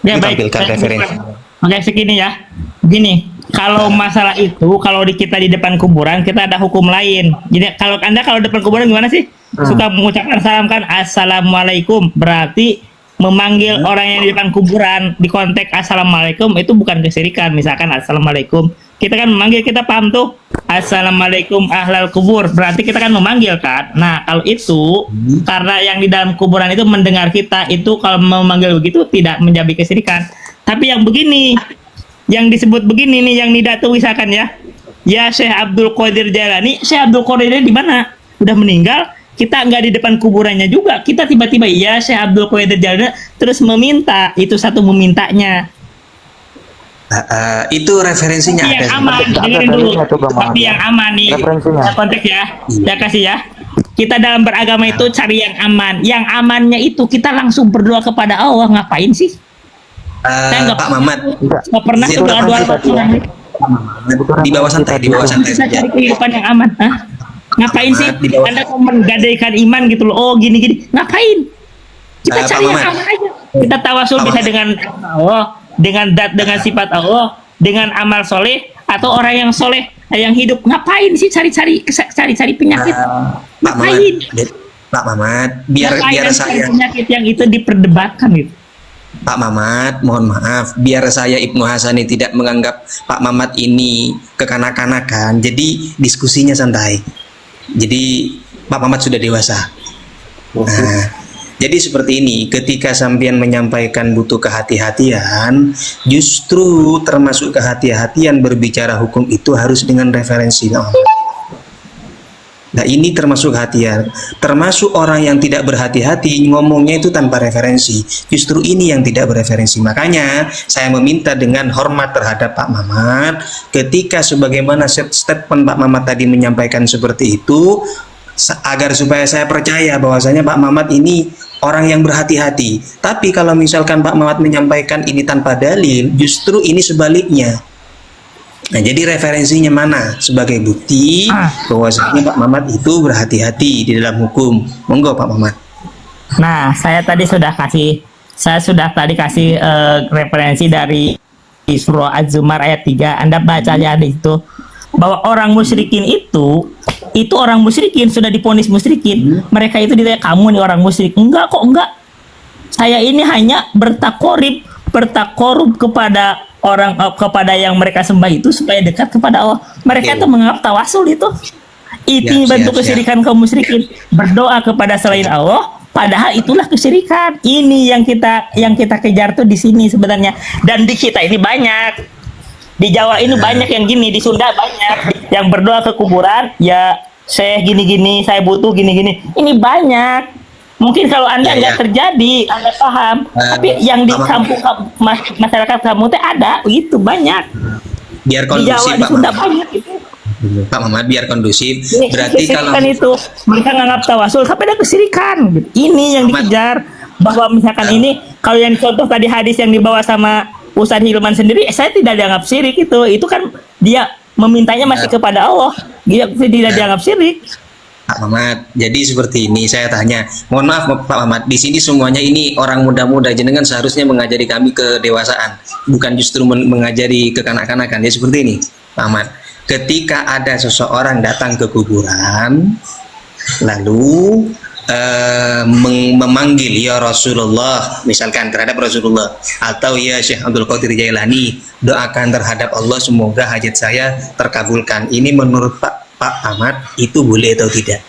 Ya, itu baik. tampilkan referensi. Oke, segini ya. Begini, kalau masalah itu, kalau kita di depan kuburan, kita ada hukum lain. Jadi kalau Anda kalau depan kuburan gimana sih? Suka mengucapkan salam kan, assalamualaikum, berarti memanggil orang yang di depan kuburan di konteks assalamualaikum itu bukan kesyirikan. Misalkan assalamualaikum, kita kan memanggil, kita paham tuh assalamualaikum ahlal kubur, berarti kita kan memanggil kan. Nah kalau itu karena yang di dalam kuburan itu mendengar kita, itu kalau memanggil begitu tidak menjadi kesyirikan. Tapi yang begini, yang disebut begini nih, yang nida tuh misalkan ya Syekh Abdul Qadir Jailani, Syekh Abdul Qadir di mana? Udah meninggal, kita nggak di depan kuburannya juga, kita tiba-tiba ya Syekh Abdul Qadir Jailani terus meminta, itu satu memintanya. Itu referensinya tapi ada. Yang aman, dengerin dulu. Tapi yang aman nih, konteks ya, saya kasih ya. Kita dalam beragama itu cari yang aman. Yang amannya itu kita langsung berdoa kepada Allah. Ngapain sih? Saya Pak Mamat, nggak pernah doa-doa di bawah santai, di bawah santai saja. Cari kehidupan yang aman. Hah? Ngapain sih? Anda mau menggadaikan iman gitu loh. Oh gini-gini. Ngapain? Kita cari yang aman aja. Kita tawasul bisa dengan Allah, dengan dat, dengan sifat Allah, dengan amal soleh atau orang yang soleh yang hidup. Ngapain sih cari-cari penyakit? Ngapain? Pak Mamat, biar saya penyakit yang itu diperdebatkan gitu. Pak Mamat, mohon maaf, biar saya Ibnu Hasani tidak menganggap Pak Mamat ini kekanak-kanakan, jadi diskusinya santai. Jadi Pak Mamat sudah dewasa. Nah, jadi seperti ini, ketika sampean menyampaikan butuh kehati-hatian, justru termasuk kehati-hatian berbicara hukum itu harus dengan referensi. Nah ini termasuk hati-hati, termasuk orang yang tidak berhati-hati ngomongnya itu tanpa referensi. Justru ini yang tidak bereferensi. Makanya saya meminta dengan hormat terhadap Pak Mamat, ketika sebagaimana statement Pak Mamat tadi menyampaikan seperti itu, agar supaya saya percaya bahwasanya Pak Mamat ini orang yang berhati-hati. Tapi kalau misalkan Pak Mamat menyampaikan ini tanpa dalil, justru ini sebaliknya. Nah, jadi referensinya mana sebagai bukti bahwasanya Pak Mamat itu berhati-hati di dalam hukum? Monggo Pak Mamat. Nah, saya sudah tadi kasih referensi dari surah Az-Zumar ayat 3. Anda baca aja di situ bahwa orang musyrikin itu orang musyrikin sudah diponis musyrikin. Mereka itu ditanya, kamu nih orang musyrik. Enggak kok, enggak. Saya ini hanya bertakorub kepada orang, kepada yang mereka sembah itu supaya dekat kepada Allah. Mereka itu menganggap tawasul itu Itu Siap, bentuk siap, kesyirikan kaum musyrikin. Berdoa kepada selain Allah, padahal itulah kesyirikan. Ini yang kita kejar tuh di sini sebenarnya. Dan di kita ini banyak. Di Jawa ini banyak yang gini, di Sunda banyak yang berdoa ke kuburan, ya saya gini-gini, saya butuh gini-gini. Ini banyak. Mungkin kalau Anda Ya, nggak ya. terjadi, Anda paham. Tapi yang di kampung masyarakat kamu teh ada, itu banyak. Biar Di Jawa, kondusif di Pak Sunda Mamat. banyak itu. Pak Mamat, biar kondusif. Ini Berarti kalau kesirikan itu mereka nganggap tawasul, tapi ada kesirikan. Gitu. Ini yang dikejar, bahwa misalkan ini kalau yang contoh tadi hadis yang dibawa sama Ustadz Hilman sendiri, saya tidak dianggap syirik itu kan dia memintanya masih kepada Allah, dia tidak dianggap syirik. Pak Mamat, jadi seperti ini saya tanya. Mohon maaf Pak Mamat, di sini semuanya ini orang muda-muda, jenengan seharusnya mengajari kami kedewasaan, bukan justru mengajari kekanak-kanakan. Ya seperti ini, Pak Mamat. Ketika ada seseorang datang ke kuburan, lalu memanggil ya Rasulullah, misalkan terhadap Rasulullah, atau ya Syekh Abdul Qadir Jailani, doakan terhadap Allah semoga hajat saya terkabulkan. Ini menurut Pak Ahmad itu boleh atau tidak?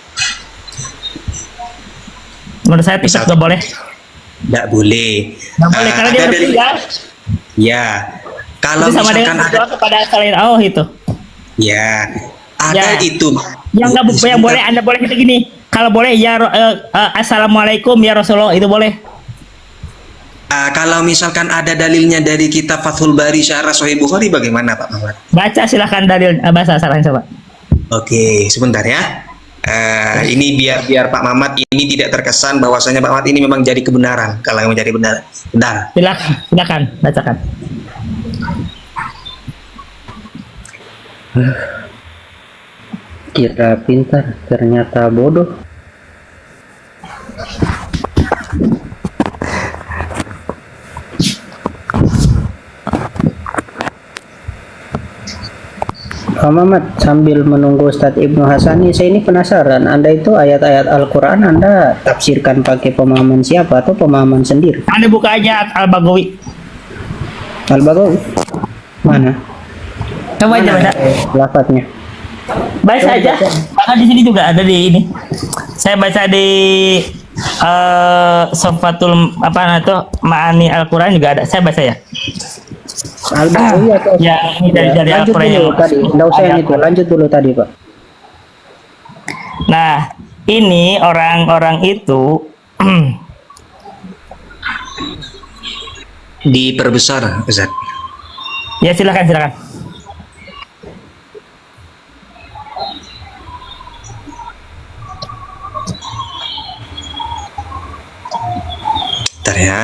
Menurut saya tidak boleh. Tidak boleh. Nggak boleh karena dia meninggal. Ya, kalau Itu sama misalkan dengan berdoa ada, kepada selain Allah itu. ya ada Ya. itu. Yang boleh Anda boleh kita gini. Kalau boleh ya assalamualaikum ya Rasulullah, itu boleh. Kalau misalkan ada dalilnya dari kitab Fathul Bari Syarah Sahih Bukhari bagaimana Pak Ahmad? Baca silahkan dalil bahasa Arabnya coba. Oke, sebentar ya. Ini biar Pak Mamat ini tidak terkesan bahwasanya Pak Mamat ini memang jadi kebenaran. Kalau yang menjadi benar, benar. Silakan bacakan. Kira pintar, ternyata bodoh. Pak Mamat, sambil menunggu Ustadz Ibnu Hasani, saya ini penasaran. Anda itu ayat-ayat Al-Quran Anda tafsirkan pakai pemahaman siapa atau pemahaman sendiri? Anda buka aja Al-Baghawi. Al-Baghawi? Mana? Coba aja baca. Lafadznya. Baca aja. Bahkan di sini juga ada di ini. Saya baca di Sofatul apa itu Ma'ani Al-Quran juga ada. Saya baca ya. Al-Baghawi atau Ya, ini dari lanjut Al-Quran dulu yang tadi. Nggak usah yang itu, lanjut dulu tadi Pak. Nah, ini orang-orang itu Diperbesar, Ustaz. ya silakan. Bentar ya.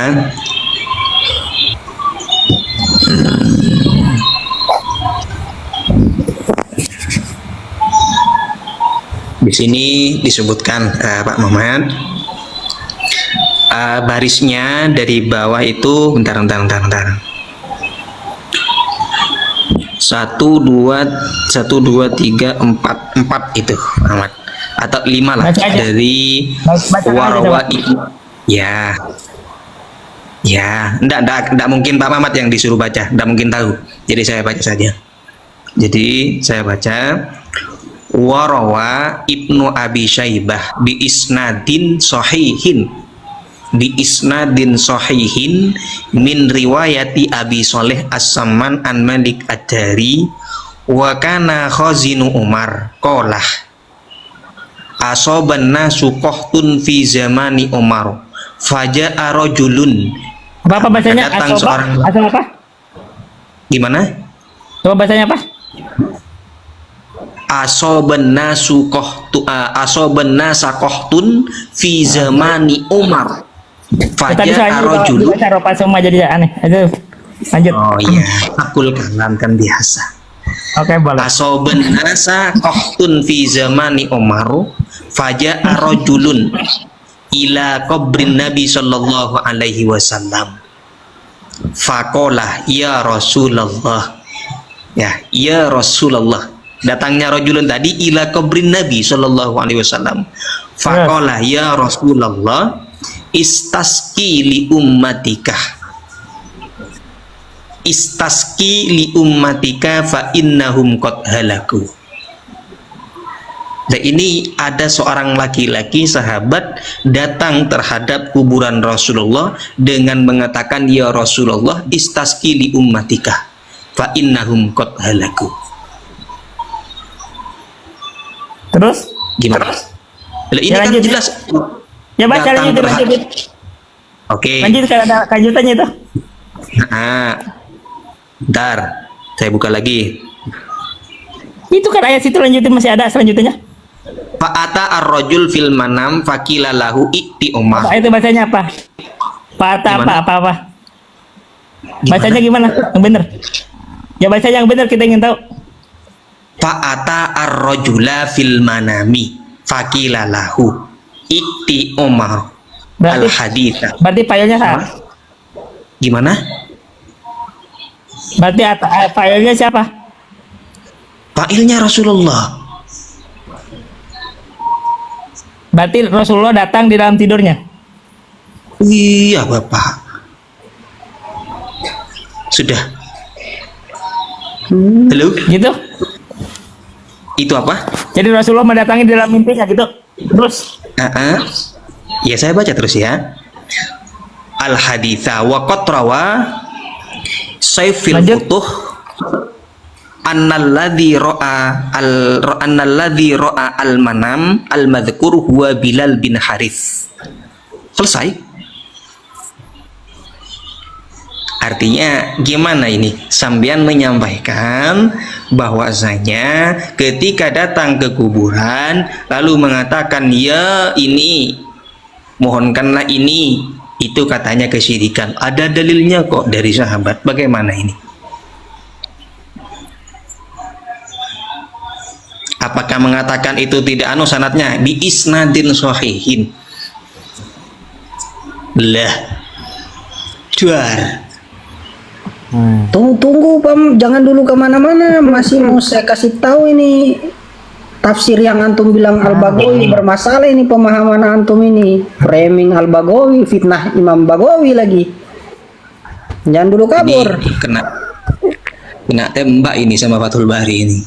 Di sini disebutkan Pak Muhammad, barisnya dari bawah itu bentar. 1 2 3 4 itu Muhammad, atau 5 lah Baca aja. dari Baca aja, Warawa coba. Ya, enggak mungkin Pak Mamat yang disuruh baca, enggak mungkin tahu. Jadi saya baca saja. Jadi saya baca Warawa Ibnu Abi Syaibah bi isnadin sahihin min riwayati Abi Soleh As-Samman an Malik Ad-Dari wa kana khazinu Umar qala asoban nasu qahtun fi zamani Umar faja'a rajulun. Apa bacanya? Datang seorang. Asal apa? Gimana? Coba bacanya apa? Asoban nasa qahtun fi zamani Umar Tadi faja'a soalnya rajulun. dibaca ropa semua jadi aneh. Itu lanjut. Oh iya, akul kalam kan biasa. Oke, boleh. Asoban nasa qahtun fi zamani Umar faja'a rajulun ila qabrin Nabi sallallahu alaihi wasallam faqala ya Rasulullah, ya Rasulullah. Datangnya rajulun tadi ila qabrin Nabi sallallahu alaihi wasallam faqala ya Rasulullah istasqi li ummatika fa innahum qad halaku. Nah, ini ada seorang laki-laki sahabat datang terhadap kuburan Rasulullah dengan mengatakan, ya Rasulullah, istasqi li ummatika fa innahum qad halaku. Terus? Gimana? Lah, ini Ya, kan lanjut. jelas. Ya baca Datang lanjut, terhadap- lanjut. Oke. Lanjut, kan ada lanjutannya itu. Nah, ntar saya buka lagi. Itu kan ayat situ, lanjutin, masih ada selanjutnya. Fa'ata ar-rajul fil manam faqila lahu i'ti Umar. Apa itu bacanya apa? Patah Gimana? apa? Bacanya gimana? Yang bener. Ya baca yang bener, kita ingin tahu. Fa'ata ar-rajula fil manami faqila lahu i'ti Umar. Berarti Al-haditha. berarti file-nya salah. Gimana? Berarti file-nya siapa? Fa'ilnya Rasulullah. Berarti Rasulullah datang di dalam tidurnya. Iya, Bapak. Sudah. Halo? Gitu. Itu apa? Jadi Rasulullah mendatangi di dalam mimpinya gitu. Terus Ya, saya baca terus ya. Al-haditha wa qad rawa Saifil Lanjut. Futuh annalladzi ra'a al-manam al-madhkur huwa Bilal bin Harith. Selesai. Artinya gimana ini? Sambian menyampaikan bahwasanya ketika datang ke kuburan lalu mengatakan, ya ini, mohonkanlah ini, itu katanya kesyirikan. Ada dalilnya kok dari sahabat. Bagaimana ini? Apakah mengatakan itu tidak sanadnya bi isnadin sahihin? Lah, juar. Tunggu Pam, jangan dulu kemana-mana, masih mau saya kasih tahu ini tafsir yang antum bilang Al-Baghawi bermasalah. Ini pemahaman antum ini, framing Al-Baghawi, fitnah Imam Baghawi lagi. Jangan dulu kabur. Ini kena tembak ini sama Fathul Bari ini.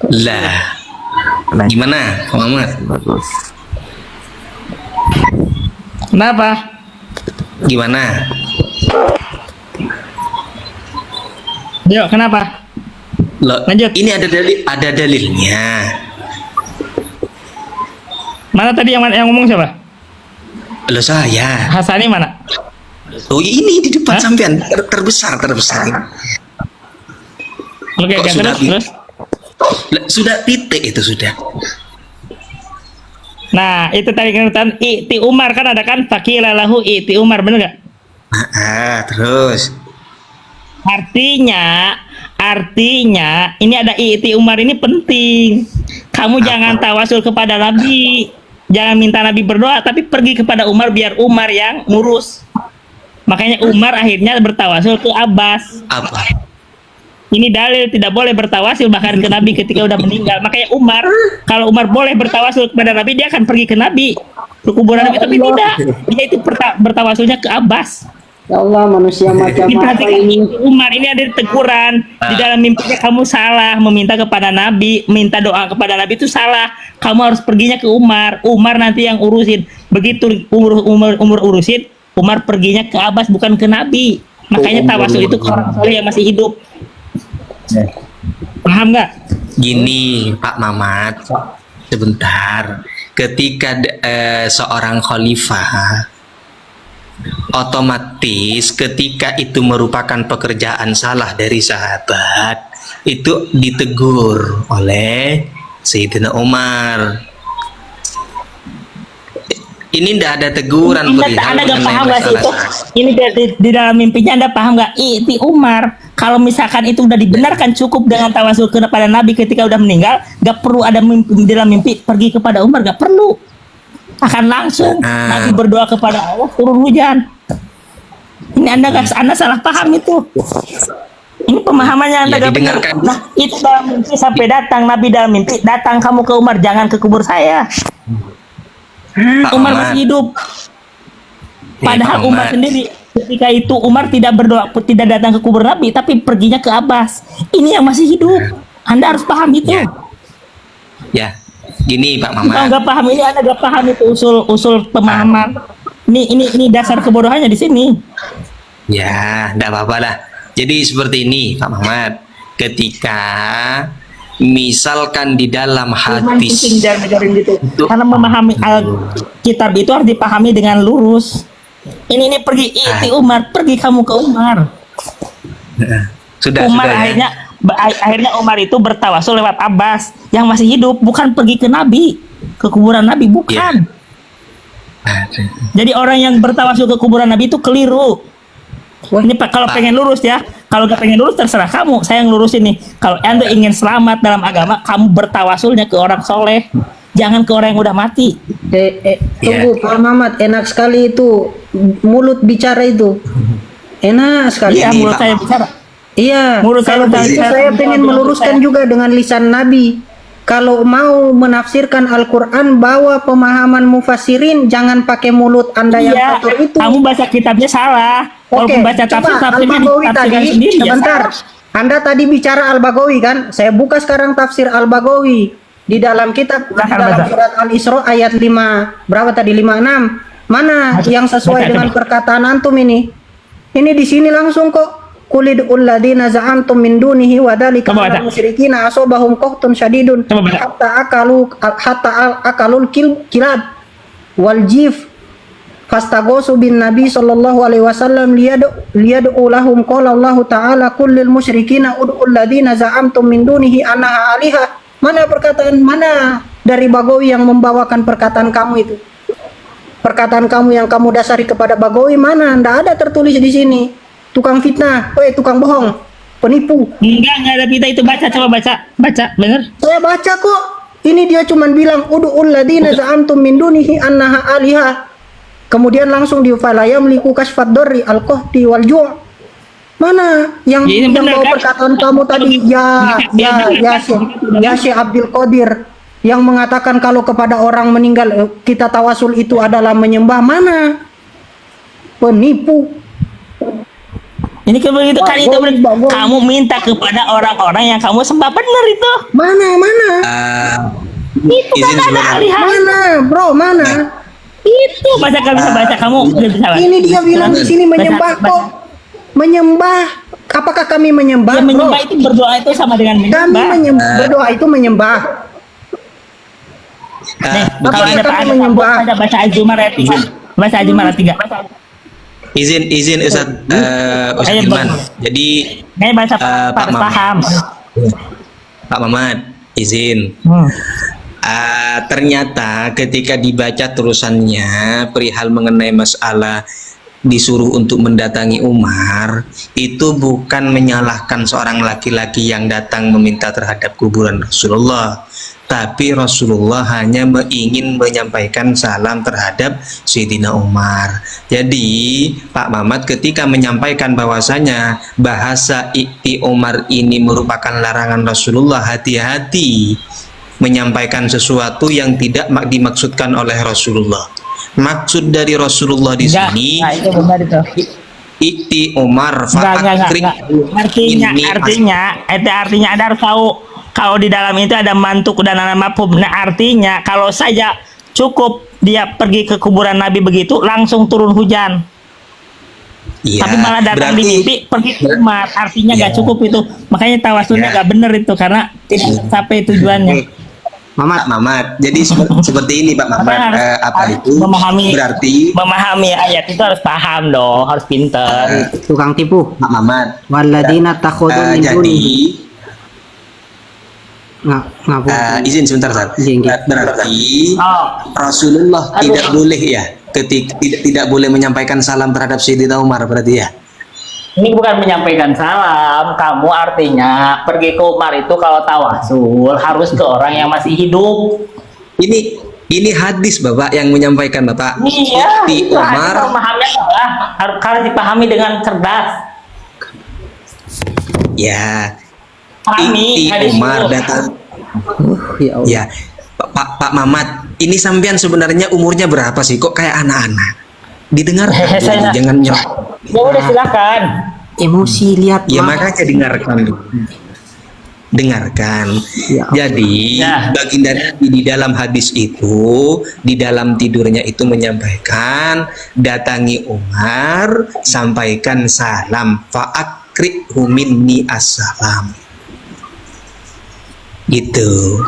Lah, Nah, gimana, Muhammad? bagus. kenapa? Gimana? Yuk, kenapa? Loh, Lanjut. ini ada dalilnya. Mana tadi yang ngomong siapa? Loh, saya. Hasani mana? Oh, ini di depan Hah? sampean terbesar. Oke, Kok oke, sudah terus. Lah, sudah titik itu sudah. Nah, itu tadi kan I'ti Umar kan ada kan, faqila lahu I'ti Umar, bener gak? Terus. Artinya ini ada I'ti Umar, ini penting. Kamu jangan tawasul kepada Nabi. Jangan minta Nabi berdoa, tapi pergi kepada Umar biar Umar yang ngurus. Makanya Umar akhirnya bertawasul ke Abbas. Apa? Ini dalil tidak boleh bertawasul bahkan ke Nabi ketika udah meninggal. Makanya Umar, kalau Umar boleh bertawasul kepada Nabi, dia akan pergi ke Nabi, ke kuburan Nabi, tapi tidak. Dia itu bertawasulnya ke Abbas. Ya Allah, manusia macam apa Diperhatikan ini? Umar ini ada teguran di dalam mimpinya, kamu salah meminta kepada Nabi, minta doa kepada Nabi itu salah. Kamu harus perginya ke Umar. Umar nanti yang urusin. Begitu Umar urusin, Umar perginya ke Abbas bukan ke Nabi. Makanya tawasul itu ke orang soleh yang masih hidup. Paham nggak? Gini, Pak Mamat, sebentar. Ketika seorang khalifah, otomatis ketika itu merupakan pekerjaan salah dari sahabat, itu ditegur oleh Sayyidina Umar. Ini tidak ada teguran perihal Anda nggak mengenai paham nggak sih itu? masalah. Ini di dalam mimpinya Anda paham nggak? I'ti Umar. Kalau misalkan itu udah dibenarkan cukup dengan tawasul kepada Nabi ketika udah meninggal, nggak perlu ada mimpi, di dalam mimpi pergi kepada Umar, nggak perlu. Akan langsung Nabi berdoa kepada Allah turun hujan. Ini Anda salah paham itu. Ini pemahamannya Anda Ya, nggak benar. didengarkan. Nah, itu dalam mimpi sampai datang Nabi dalam mimpi, datang kamu ke Umar, jangan ke kubur saya. Pak Umar Mamat, masih hidup. Padahal Pak Umar Muhammad. sendiri ketika itu Umar tidak berdoa, tidak datang ke kubur Nabi, tapi perginya ke Abbas. Ini yang masih hidup. Anda harus paham itu. Ya. Ya, gini Pak Kalau Mamat. nggak paham ini, Anda nggak paham itu usul pemahaman. Ini dasar kebodohannya di sini. Ya, enggak apa-apa lah. Jadi seperti ini Pak Mamat. Ketika misalkan di dalam hadis Karena memahami kitab itu harus dipahami dengan lurus. Ini pergi iti Umar, pergi kamu ke Umar. sudah Umar sudah ya. akhirnya Umar itu bertawasul lewat Abbas yang masih hidup, bukan pergi ke Nabi, ke kuburan Nabi, bukan. Jadi orang yang bertawasul ke kuburan Nabi itu keliru. Ini Pak, kalau pengen lurus ya, kalau nggak pengen lurus terserah kamu. Saya yang lurus ini. Kalau Anda ingin selamat dalam agama, kamu bertawasulnya ke orang soleh, jangan ke orang yang udah mati. Tunggu Pak Mamat, enak sekali itu mulut bicara itu. Enak sekali. Iya, Ini, mulut Pak. saya bicara. Iya, Menurut kalau saya- begitu saya- saya pengen menurut meluruskan saya- juga dengan lisan Nabi. Kalau mau menafsirkan Al-Quran, bawa pemahaman mufassirin, jangan pakai mulut Anda yang Iya, kotor itu. kamu baca kitabnya salah. Oke, Walaupun baca coba tafsirnya Al-Baghawi ditafsirkan tadi, sendiri, ya sebentar. salah. Anda tadi bicara Al-Baghawi kan? Saya buka sekarang tafsir Al-Baghawi. Di dalam kitab, di Silahkan dalam baca. surat Al-Isra ayat 5, berapa tadi? 56. Mana Baca, yang sesuai baca, dengan coba. perkataan antum ini? Ini di sini langsung kok. Qulidul ladzina za'antum min dunihi wa dzalika Coba baca. musyrikina asobahum qahtun syadidun Coba baca. hatta akalul kilab wal jif fastagosu bin nabi sallallahu alaihi wasallam liyad'u lahum qala Allah ta'ala kullil musyrikina ud'ul ladzina za'amtum min dunihi anaha aliha. Mana perkataan, mana dari Baghawi yang membawakan perkataan kamu itu? Perkataan kamu yang kamu dasari kepada Baghawi mana? Nggak ada tertulis di sini. Tukang fitnah, tukang bohong, penipu. Enggak ada kita itu, baca, coba baca, bener. Saya baca kok. Ini dia cuman bilang ud'ul ladzina za'amtum min dunihi annaha aliha. Kemudian langsung di falayam liku kasfad dorri al-qahti wal ju'. Mana yang Ya, ini yang benar, bawa kan? perkataan kamu tadi ya Syekh Abdul Qadir yang mengatakan kalau kepada orang meninggal kita tawasul itu adalah menyembah, mana? Penipu. Ini kan begitu kan, itu Baghawi, Baghawi. kamu minta kepada orang-orang yang kamu sembah, bener itu. Mana? Itu Izin kan ada sebentar. alihan. Mana, bro? Mana? Itu baca, kalau bisa baca kamu udah bisa baca. Ini dia bilang di sini Baca, menyembah baca. kok. Menyembah. Apakah kami menyembah, Ya, bro? menyembah itu, berdoa itu sama dengan Kami menyembah. berdoa itu menyembah. Nih, Apa kalau yang ada kamu menyembah? baca Az-Zumar ayat 3. Baca Az-Zumar ayat 3. Izin Ustaz Ustaz Ayo, Irman. Bang. Jadi Nih baca, Pak harus Mamat. paham. Pak Mamat, izin. Ternyata ketika dibaca terusannya perihal mengenai masalah disuruh untuk mendatangi Umar, itu bukan menyalahkan seorang laki-laki yang datang meminta terhadap kuburan Rasulullah, tapi Rasulullah hanya ingin menyampaikan salam terhadap Sayyidina Umar. Jadi Pak Mamat ketika menyampaikan bahwasanya bahasa Ikti Umar ini merupakan larangan Rasulullah, hati-hati menyampaikan sesuatu yang tidak dimaksudkan oleh Rasulullah. Maksud dari Rasulullah di Enggak, sini nah, itu benar itu. Ikti Umar Enggak. fa'akrik Artinya Anda harus tahu kalau di dalam itu ada mantuk dan ada mafhum. Nah, artinya kalau saja cukup dia pergi ke kuburan Nabi begitu langsung turun hujan. Iya, Tapi malah datang di mimpi pergi ke Umar, artinya nggak Iya. cukup itu. Makanya tawasulnya Iya. nggak bener itu karena tidak sampai tujuannya. Pak Mamat, jadi seperti ini Pak Mamat, Makanya apa harus itu berarti memahami ayat itu harus paham dong, harus pinter. Tukang tipu. Pak Mamat, Walladzina takhudhu min jadi dunihi. Ngapa? izin sebentar Ustaz. Izin, izin. Berarti Oh, Rasulullah Aduh. tidak boleh ya ketika tidak boleh menyampaikan salam terhadap Sayyidina Umar berarti ya. ini bukan menyampaikan salam, kamu artinya pergi ke Umar itu kalau tawasul harus ke orang yang masih hidup. Ini hadis Bapak yang menyampaikan Bapak. Iya, Ikti itu hadis Umar pemahamnya salah. Harus dipahami dengan cerdas. ya. Pahami Ikti hadis Umar itu. datang. Ya Allah. Ya, Pak Mamat, ini sampean sebenarnya umurnya berapa sih? Kok kayak anak-anak? Didengarkan dulu, Saya- jangan nyerah. Ya udah silakan. Emosi lihat Ya Ma. makanya dengarkan dulu. Dengarkan. Ya. Jadi Ya. baginda Nabi di dalam hadis itu, di dalam tidurnya itu menyampaikan, datangi Umar, sampaikan salam, fa'akrihu minni assalam. Gitu.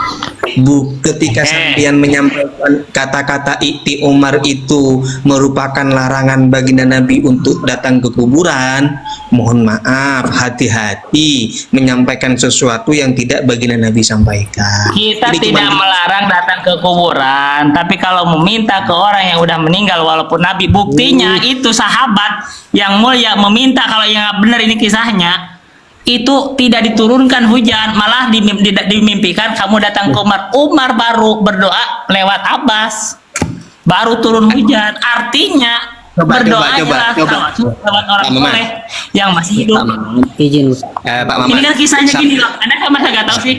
Ketika sampean menyampaikan kata-kata ikti Umar itu merupakan larangan baginda Nabi untuk datang ke kuburan, mohon maaf, hati-hati menyampaikan sesuatu yang tidak baginda Nabi sampaikan. Kita Ini tidak cuma- melarang datang ke kuburan, tapi kalau meminta ke orang yang udah meninggal walaupun Nabi, buktinya itu sahabat yang mulia meminta, kalau yang benar ini kisahnya, itu tidak diturunkan hujan, malah dimimpikan kamu datang ke Umar. Umar baru berdoa lewat Abbas, baru turun hujan. Artinya Coba, berdoa coba, adalah coba. lewat orang Pak Maman. soleh yang masih hidup. Izin. Pak Maman. Ini kan kisahnya gini loh. Anda kan masa nggak tahu sih.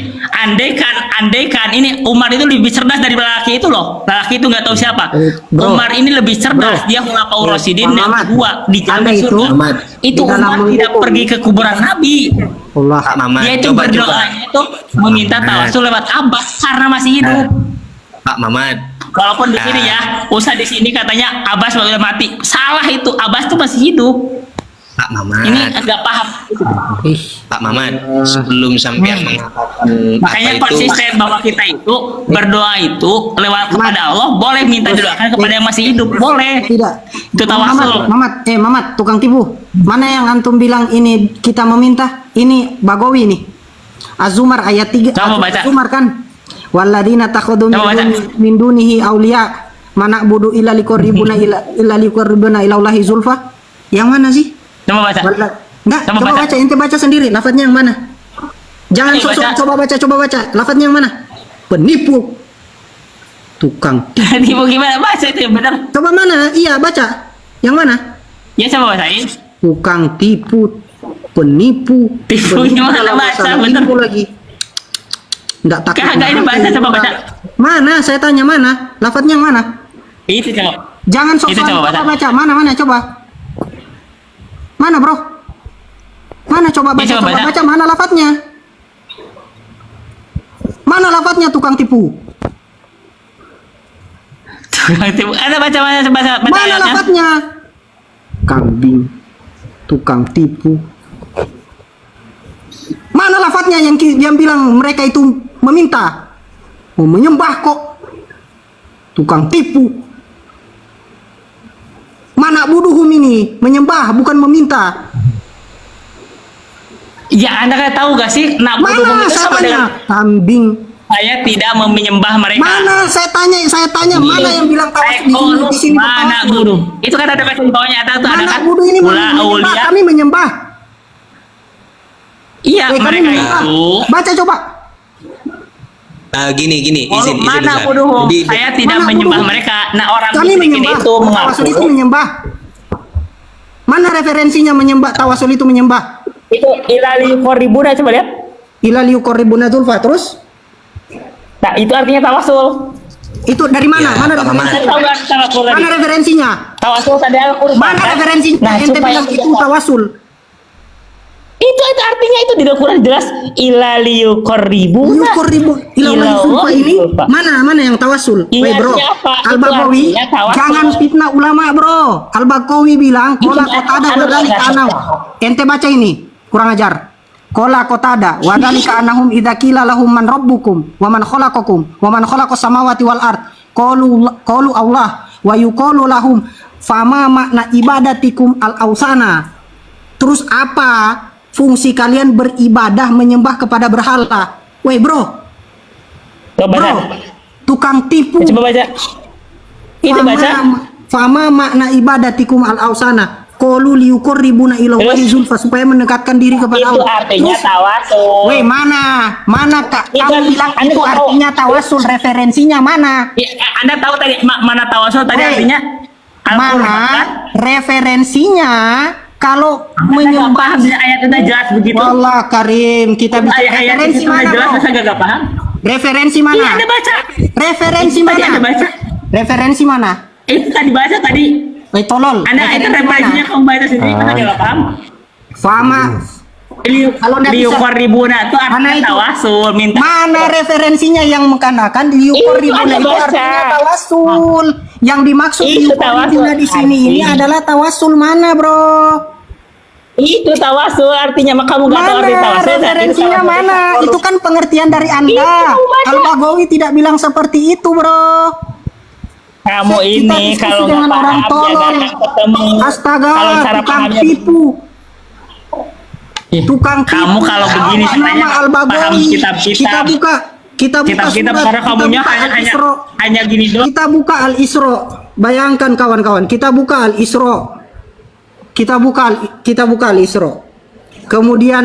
Andaikan ini Umar itu lebih cerdas dari lelaki itu loh. Lelaki itu nggak tahu siapa. Bro. Umar ini lebih cerdas. Bro. Dia khulafaur rasyidin Pak yang Mamat. kedua di Anda jalan itu- surga. Mamat. Itu Di dalam Umar tidak menghukum. pergi ke kuburan Nabi. Allah. Pak Maman, Dia itu coba. berdoanya itu meminta tawasul lewat Abbas karena masih hidup. Pak Mamat. Walaupun di sini ya, Ustaz di sini katanya Abbas udah mati. Salah itu, Abbas tuh masih hidup. Pak Mamat. Ini agak paham. Ih, Pak Mamat, sebelum sampean mengatakan Makanya apa itu, konsisten bahwa kita itu berdoa itu lewat kepada Allah, boleh minta didoakan kepada yang masih hidup, boleh. tidak. Itu tawasul. Mamat, tukang tipu. Mana yang antum bilang ini kita meminta? Ini Bagawi nih. Az-Zumar ayat 3. Coba baca. Az-Zumar kan. Walladzina takhudhu Coba baca. min dunihi auliya mana'budu illa liqarribuna illa liqarribuna ila Allahi zulfa. Yang mana sih? Coba baca. Enggak, Coba coba baca. baca. Ente baca sendiri. Lafadznya yang mana? Jangan Ayo, sok-sok, baca. coba baca. Lafadznya yang mana? Penipu. Tukang. Tipu gimana? Baca itu yang benar. Coba mana? Iya, baca. Yang mana? Ya coba bacain. Tukang tipu, penipu. Tipu penipu gimana? dalam Baca, masalah bener. tipu lagi. Enggak takut. Kagak, ini baca, coba baca. Mana? Saya tanya mana? Lafadznya yang mana? Itu coba. Jangan sok Itu coba baca. Mana coba. Mana, Bro? Mana coba baca, Ya, coba baca. mana lafadznya? Mana lafadznya tukang tipu? Tipu. Ada baca Mana ayatnya. lafadznya? Kambing. Tukang tipu. Mana lafadznya yang bilang mereka itu meminta? Mau menyembah kok. Tukang tipu. Mana buduhum ini? Menyembah bukan meminta. Ya Anda kan tahu gak sih? Nak Mana bodoh itu saya sama tanya? dengan Kambing. saya tidak menyembah mereka. Mana saya tanya mana yang bilang tawas di sini mana tawasul? guru? Itu kan ada baca di bawahnya ada tuh ada Mana kan? budu ini Ula menyembah? aulia. Kami menyembah. Iya, Kami mereka menyembah. itu. Baca coba. gini, izin Mana Ustaz. bodoh? Jadi, Saya tidak Mana menyembah bodoh? mereka. Nah, orang Kami musyrikin menyembah. itu Tawasul itu mengaku menyembah. Mana referensinya menyembah? Tawasul itu menyembah. itu ilali koribuna, coba lihat. Ila liuqarribuna dzulfa. Terus Nah, itu artinya tawasul. itu dari mana? Ya, Mana Pak referensinya? Maman. Saya tahu nggak tawasul tadi? Mana referensinya? Tawasul tadi Al-Qur'an. Mana kan? referensinya? Nah, Ente supaya bilang itu tidak- tawasul. itu artinya itu di Al-Qur'an jelas ilaliu koribuna. Liuqarribu ila Allahi zulfa ini Zulfa. mana yang tawasul? Iya, Weh, bro. artinya apa? Itu Al-Bagawi artinya tawasul. jangan fitnah ulama, bro. Al-Bagawi bilang kola kotada wadalika anau. Ente baca ini, kurang ajar. Kola kotada wadalika anahum idza qila lahum man rabbukum wa man khalaqakum wa man khalaqas samawati wal ard qalu Allah wa yuqalu lahum fama makna ibadatikum al ausana. Terus apa fungsi kalian beribadah menyembah kepada berhala? Weh, bro. Coba baca. Bro, tukang tipu. Coba baca. Itu baca. Fama makna ibadatikum al ausana. Qalu liuqarribuna ila Allahi Terus? zulfa, supaya mendekatkan diri kepada Itu Allah. artinya Terus, tawasul. weh, mana Kak? Itu Kamu bilang Anda itu tahu. artinya tawasul, referensinya mana? Ya, Anda tahu tadi mana tawasul tadi Weh, artinya Al-Qur'an, kan? Mana referensinya kalau menyembah? ayat itu udah jelas begitu. Wallah Karim, kita bisa Ayat referensi itu udah mana, jelas, bro? masa gak paham? Referensi Iya, mana? Anda baca. Referensi Tadi mana? Anda baca. Referensi mana? Itu tadi baca tadi. tolol. Anda itu Referensi referensinya kamu baca sendiri, mana nggak paham? Fama. Kalau nggak bisa- Liukor ribuna itu Mana artinya itu? tawasul, minta. Mana referensinya yang mengatakan liukor Itu ribuna Anda itu baca. artinya tawasul. Yang dimaksud Itu liukor tawasul ribuna di sini ini arti. adalah tawasul mana, bro? Itu tawasul artinya, maka kamu nggak tahu arti Mana tawasul. referensinya mana? Itu kan pengertian dari Anda. Itu, baca. Al-Baghawi tidak bilang seperti itu, bro. Kamu Kita ini diskusi kalau dengan nggak orang paham tolol. jangan ketemu. Astaga, Kalau cara tukang pahamnya tipu. Tukang tipu. Kamu kalau begini Atas caranya nama paham Al-Baghawi. kitab-kitab. Kita buka Kitab-kitab surat, karena kita kamunya buka hanya Al-Isra. hanya gini doang. Kita buka Al-Isra. Bayangkan kawan-kawan, kita buka Al-Isra. Kita buka Al-Isra. Kemudian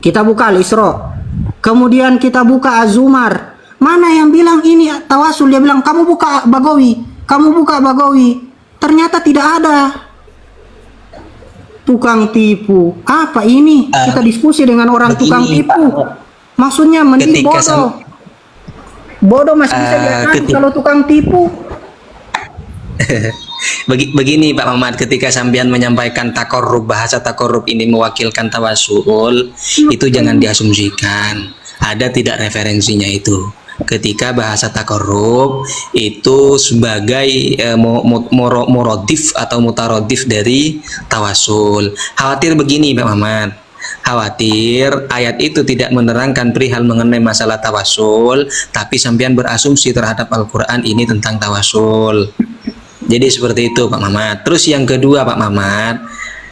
kita buka Al-Isra. Kemudian kita buka Az-Zumar. Mana yang bilang ini tawasul? Dia bilang kamu buka Baghawi. Kamu buka Baghawi. Ternyata tidak ada. Tukang tipu. Apa ini? Kita diskusi dengan orang tukang begini, tipu. Maksudnya mending Ketika bodoh. Bodoh masih bisa diakali ketika- kalau tukang tipu. Begini Pak Mamat, ketika sampean menyampaikan takorrub, bahasa takorrub ini mewakilkan tawasul, itu jangan diasumsikan ada tidak referensinya itu. Ketika bahasa takorrub itu sebagai morodif atau mutarodif dari tawasul. Khawatir begini Pak Mamat, khawatir ayat itu tidak menerangkan perihal mengenai masalah tawasul, tapi sampean berasumsi terhadap Al-Quran ini tentang tawasul. Jadi seperti itu Pak Mamat. Terus yang kedua Pak Mamat,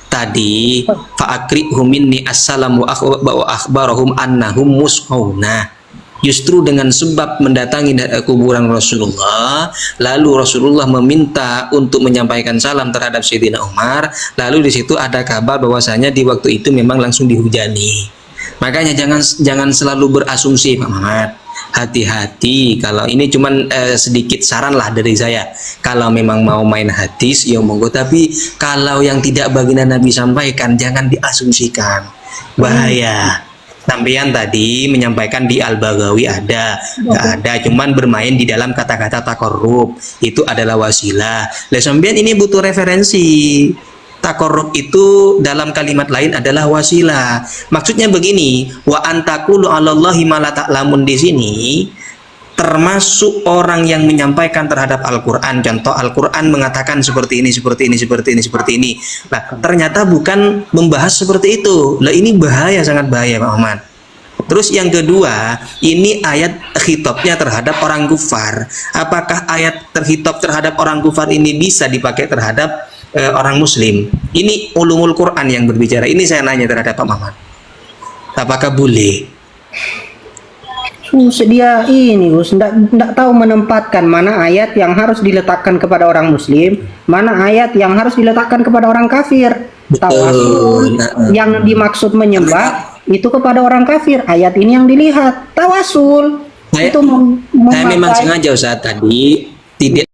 tadi fa'akrihum minni assalamu wa akhbarahum annahum mus'auna. Justru dengan sebab mendatangi kuburan Rasulullah, lalu Rasulullah meminta untuk menyampaikan salam terhadap Sayyidina Umar, lalu di situ ada kabar bahwasanya di waktu itu memang langsung dihujani. Makanya jangan selalu berasumsi Pak Mamat. Hati-hati, kalau ini cuman sedikit saran lah dari saya. Kalau memang mau main hadis ya monggo, tapi kalau yang tidak baginda Nabi sampaikan jangan diasumsikan. Bahaya. Sampean tadi menyampaikan di Al-Baghawi ada, nggak ada, cuman bermain di dalam kata-kata takorrub. Itu adalah wasilah. Lah sampean ini butuh referensi. Takorrub itu dalam kalimat lain adalah wasilah. Maksudnya begini, wa antakulu 'alallahi ma la ta'lamun di sini termasuk orang yang menyampaikan terhadap Al-Quran. Contoh Al-Quran mengatakan seperti ini, seperti ini, seperti ini, seperti ini. Nah, ternyata bukan membahas seperti itu. Lah ini bahaya, sangat bahaya Pak Ahmad. Terus yang kedua, ini ayat khitabnya terhadap orang kufar. Apakah ayat terhitab terhadap orang kufar ini bisa dipakai terhadap orang muslim? Ini ulumul Quran yang berbicara. Ini saya nanya terhadap Pak Muhammad. Apakah boleh? Dia ini Gus, ndak tahu menempatkan mana ayat yang harus diletakkan kepada orang muslim, mana ayat yang harus diletakkan kepada orang kafir. Tawasul yang dimaksud menyembah itu kepada orang kafir. Ayat ini yang dilihat tawasul. Saya Itu memang sengaja Ustaz tadi tidak